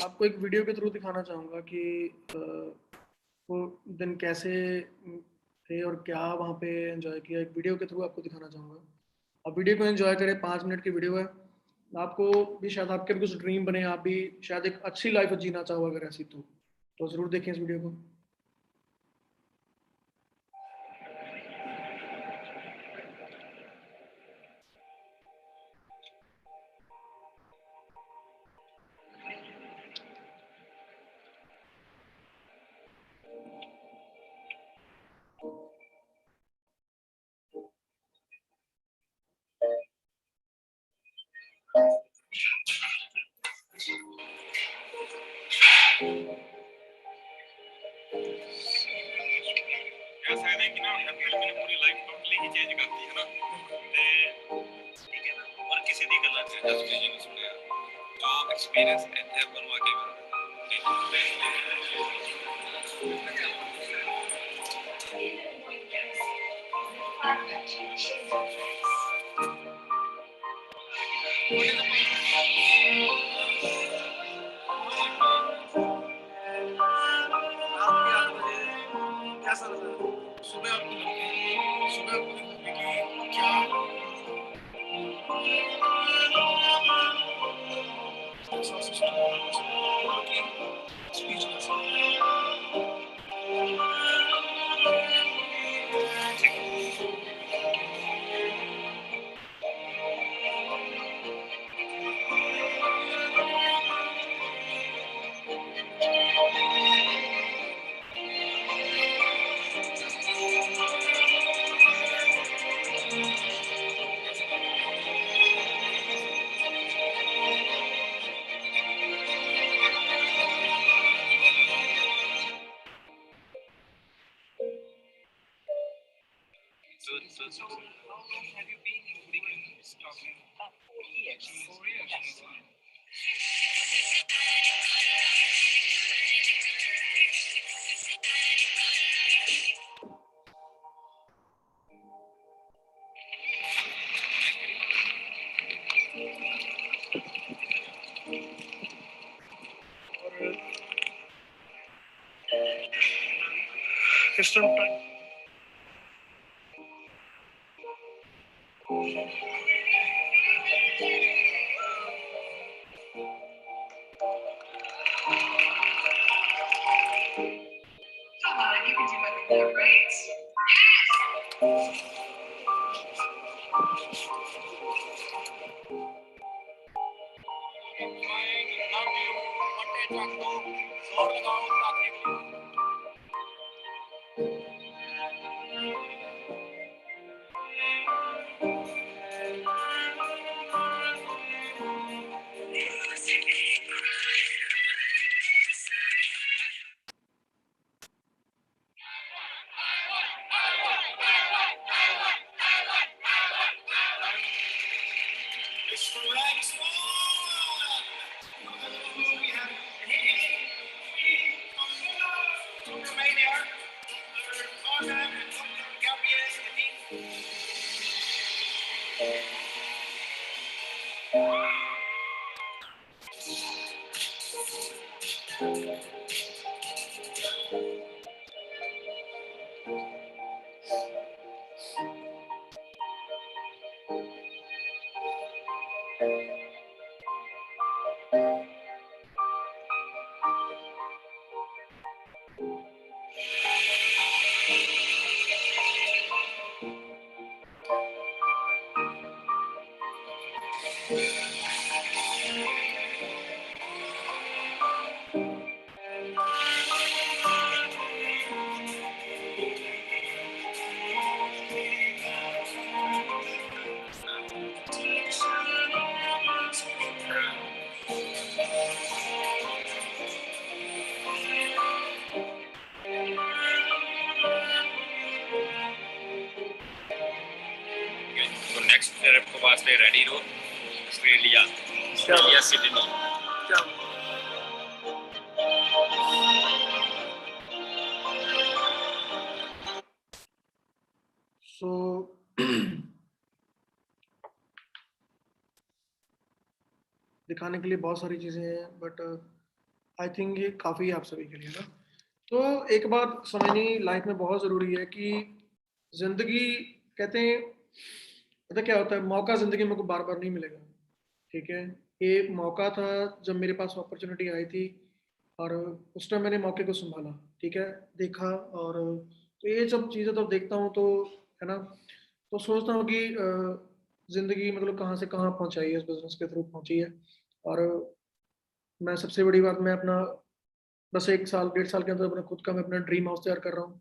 आपको एक वीडियो के थ्रू दिखाना चाहूँगा कि वो दिन कैसे थे और क्या वहाँ पे एंजॉय किया। एक वीडियो के थ्रू आपको दिखाना चाहूँगा, आप वीडियो को एंजॉय करें। 5 मिनट की वीडियो है, आपको भी शायद आपके भी कुछ ड्रीम बने, आप भी शायद एक अच्छी लाइफ जीना चाहो अगर ऐसी तो ज़रूर देखें इस वीडियो को। कह सकते हैं कि ना एफएल मैंने पूरी लाइफ टोटली ही चेंज कर दी है ना ते ठीक है ना और किसी दी गल्ला च जस्ट ये नहीं सुनया जो एक्सपीरियंस ਇੱਥੇ ਬਣਵਾ ਕੇ कैसा लगा सुबह आपको सुबह आपको कि क्या So, how long have you been in Wigan talking? 4 years. 4 years. Yes. System time Come on, you can do better than that, right? It's for Rags we have from Romania, Arnhem and Gabriel Stefan. Next trip को वास्ते ready रहो। Australia Sydney. क्या सो दिखाने के लिए बहुत सारी चीजें हैं, बट आई थिंक ये काफी है आप सभी के लिए ना। तो एक बात समझनी लाइफ में बहुत जरूरी है कि जिंदगी, कहते हैं पता क्या होता है, मौका जिंदगी में को बार बार नहीं मिलेगा। ठीक है, ये मौका था जब मेरे पास अपॉर्चुनिटी आई थी, और उस टाइम मैंने मौके को संभाला। ठीक है, देखा, और तो ये सब चीज़ें तो देखता हूँ तो, है ना, तो सोचता हूँ कि जिंदगी मतलब कहाँ से कहाँ पहुँचाई है, इस बिजनेस के थ्रू पहुँची है। और मैं सबसे बड़ी बात, मैं अपना बस 1 साल 1.5 साल के अंदर अपना खुद का मैं अपना ड्रीम हाउस तैयार कर रहा हूँ।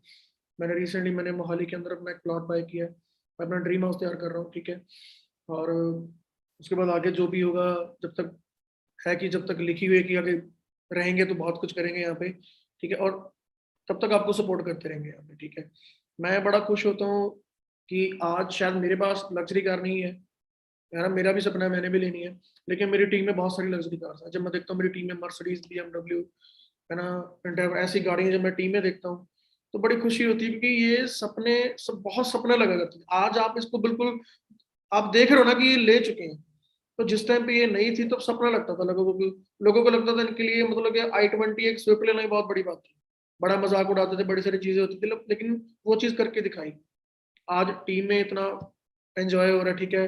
मैंने मोहाली के अंदर अपना एक प्लॉट बाय किया है, मैं अपना ड्रीम हाउस तैयार कर रहा हूँ। ठीक है, और उसके बाद आगे जो भी होगा, जब तक है कि जब तक लिखी हुई है कि आगे रहेंगे तो बहुत कुछ करेंगे यहाँ पे। ठीक है, और तब तक आपको सपोर्ट करते रहेंगे यहाँ पे। ठीक है, मैं बड़ा खुश होता हूँ कि आज शायद मेरे पास लग्जरी कार नहीं है यार, मेरा भी सपना है, मैंने भी लेनी है, लेकिन मेरी टीम में बहुत सारी लग्जरी कार्स हैं। जब मैं देखता हूँ मेरी टीम में मर्सिडीज, BMW, है ना, एंडेवर, ऐसी गाड़ियां जब मैं टीम में देखता हूँ तो बड़ी खुशी होती है, क्योंकि ये सपने सब बहुत सपने लगा करते हैं। आज आप इसको बिल्कुल आप देख रहे हो ना कि ये ले चुके हैं, तो जिस टाइम पे ये नहीं थी तो सपना लगता था लोगों को लगता था इनके लिए मतलब कि i20 एक स्विफ्ट लेना ही बहुत बड़ी बात थी, बड़ा मजाक उड़ाते थे, बड़ी सारी चीजें होती थी, लेकिन वो चीज करके दिखाई। आज टीम में इतना एंजॉय हो रहा है। ठीक है,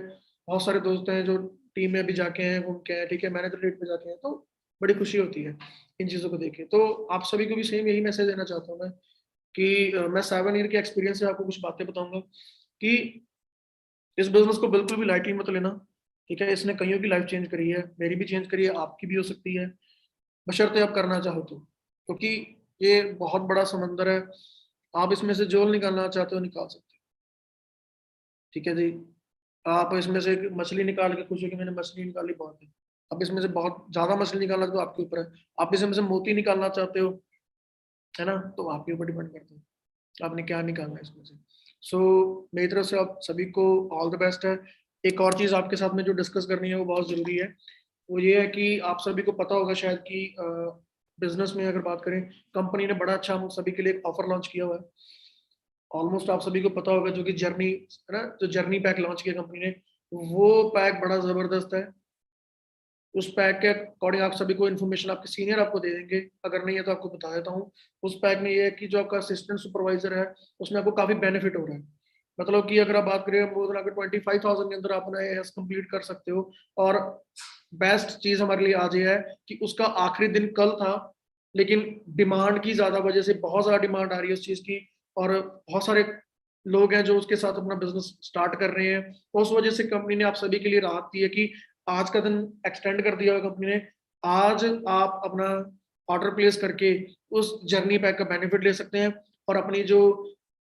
बहुत सारे दोस्त हैं जो टीम में भी जाके हैं, घूम के हैं। ठीक है, मैनेजर रेट पे जाके हैं, तो बड़ी खुशी होती है इन चीज़ों को देखे। तो आप सभी को भी सेम यही मैसेज देना चाहता हूँ मैं कि मैं 7 ईयर के एक्सपीरियंस से आपको कुछ बातें बताऊंगा कि इस बिजनेस को बिल्कुल भी लाइटली मत लेना। ठीक है, इसने कईयों की लाइफ चेंज करी है, मेरी भी चेंज करी है, आपकी भी हो सकती है, बशर्ते आप करना चाहो तो, क्योंकि ये बहुत बड़ा समंदर है। आप इसमें से जो निकालना चाहते हो निकाल सकते हो। ठीक है जी, आप इसमें से एक मछली निकाल के खुश हो कि मैंने मछली निकाली, बहुत है। अब इसमें से बहुत ज्यादा मछली निकालना तो आपके ऊपर है। आप इसमें से मोती निकालना चाहते हो, है ना, तो आपके ऊपर डिपेंड करता है आपने क्या निकालना है इसमें से। सो मेरी तरफ से आप सभी को ऑल द बेस्ट है। एक और चीज आपके साथ में जो डिस्कस करनी है वो बहुत जरूरी है, वो ये है कि आप सभी को पता होगा शायद कि बिजनेस में अगर बात करें, कंपनी ने बड़ा अच्छा हम सभी के लिए एक ऑफर लॉन्च किया हुआ है। ऑलमोस्ट आप सभी को पता होगा, जो कि जर्नी है ना, जो जर्नी पैक लॉन्च किया कंपनी ने, वो पैक बड़ा जबरदस्त है। उस पैक के अकॉर्डिंग आप सभी को इन्फॉर्मेशन आपके सीनियर आपको दे देंगे, अगर नहीं है तो आपको बता देता हूँ। उस पैक में ये है कि जो आपका असिस्टेंट सुपरवाइजर है, उसमें आपको काफी बेनिफिट हो रहा है। मतलब कि अगर आप बात करें मोर देन अगर 25,000 के अंदर आप अपना एएस कंप्लीट कर सकते हो। और बेस्ट चीज हमारे लिए आज ये है कि उसका आखिरी दिन कल था, लेकिन डिमांड की ज्यादा वजह से बहुत ज्यादा डिमांड आ रही है उस चीज की, और बहुत सारे लोग हैं जो उसके साथ अपना बिजनेस स्टार्ट कर रहे हैं। तो उस वजह से कंपनी ने आप सभी के लिए राहत दी है कि आज का दिन एक्सटेंड कर दिया है कंपनी ने। आज आप अपना ऑर्डर प्लेस करके उस जर्नी पैक का बेनिफिट ले सकते हैं, और अपनी जो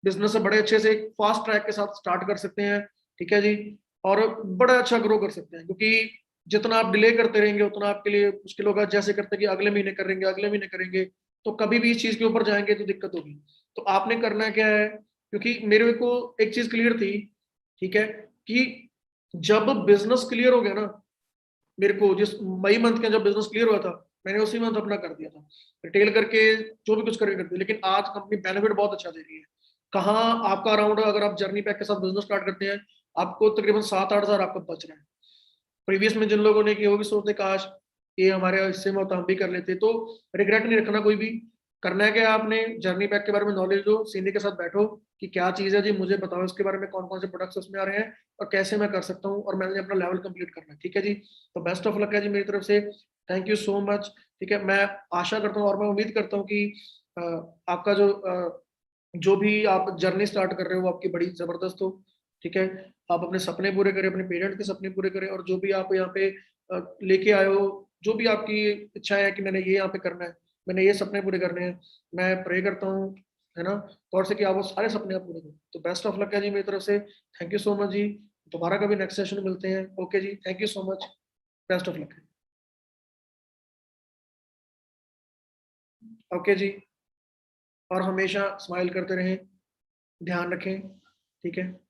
बिजनेस है बड़े अच्छे से फास्ट ट्रैक के साथ स्टार्ट कर सकते हैं। ठीक है जी, और बड़ा अच्छा ग्रो कर सकते हैं, क्योंकि जितना आप डिले करते रहेंगे उतना आपके लिए मुश्किल होगा। जैसे करते कि अगले महीने करेंगे, अगले महीने करेंगे, तो कभी भी इस चीज के ऊपर जाएंगे तो दिक्कत होगी। तो आपने करना क्या है, क्योंकि मेरे को एक चीज क्लियर थी, ठीक है, कि जब बिजनेस क्लियर हो गया ना, मेरे को जिस मई मंथ का जब बिजनेस क्लियर हुआ था, मैंने उसी मंथ अपना कर दिया था, रिटेल करके जो भी कुछ करके कर दिया। लेकिन आज कंपनी बेनिफिट बहुत अच्छा दे रही है। कहाँ आपका अराउंड, अगर आप जर्नी पैक के साथ बिजनेस स्टार्ट करते हैं, आपको तकरीबन 7-8 हज़ार आपका बच रहा है। प्रीवियस में जिन लोगों ने किया वो भी सोचते काश ये हमारे हिस्से में होता, हम भी कर लेते। तो रिग्रेट नहीं रखना कोई भी। करना है क्या, आपने जर्नी पैक के बारे में नॉलेज लो, सीनियर के साथ बैठो कि क्या चीज़ है जी, मुझे बताओ इसके बारे में, कौन कौन से प्रोडक्ट्स उसमें आ रहे हैं और कैसे मैं कर सकता हूँ, और मैंने अपना लेवल कंप्लीट करना है। ठीक है जी, तो बेस्ट ऑफ लक है जी मेरी तरफ से। Thank you so much. ठीक है, मैं आशा करता हूँ और मैं उम्मीद करता हूँ कि आपका जो भी आप जर्नी स्टार्ट कर रहे हो वो आपकी बड़ी जबरदस्त हो। ठीक है, आप अपने सपने पूरे करें, अपने पेरेंट्स के सपने पूरे करें, और जो भी आप यहाँ पे लेके आए हो, जो भी आपकी इच्छा है कि मैंने ये यहाँ पे करना है, मैंने ये सपने पूरे करने हैं, मैं प्रे करता हूँ, है ना, गॉड से कि आप वो सारे सपने आप पूरे करो। तो बेस्ट ऑफ लक है जी मेरी तरफ से। थैंक यू सो मच जी। दोबारा कभी नेक्स्ट सेशन में मिलते हैं। ओके जी, thank you so much. Best of luck. Okay जी, और हमेशा स्माइल करते रहें, ध्यान रखें। ठीक है।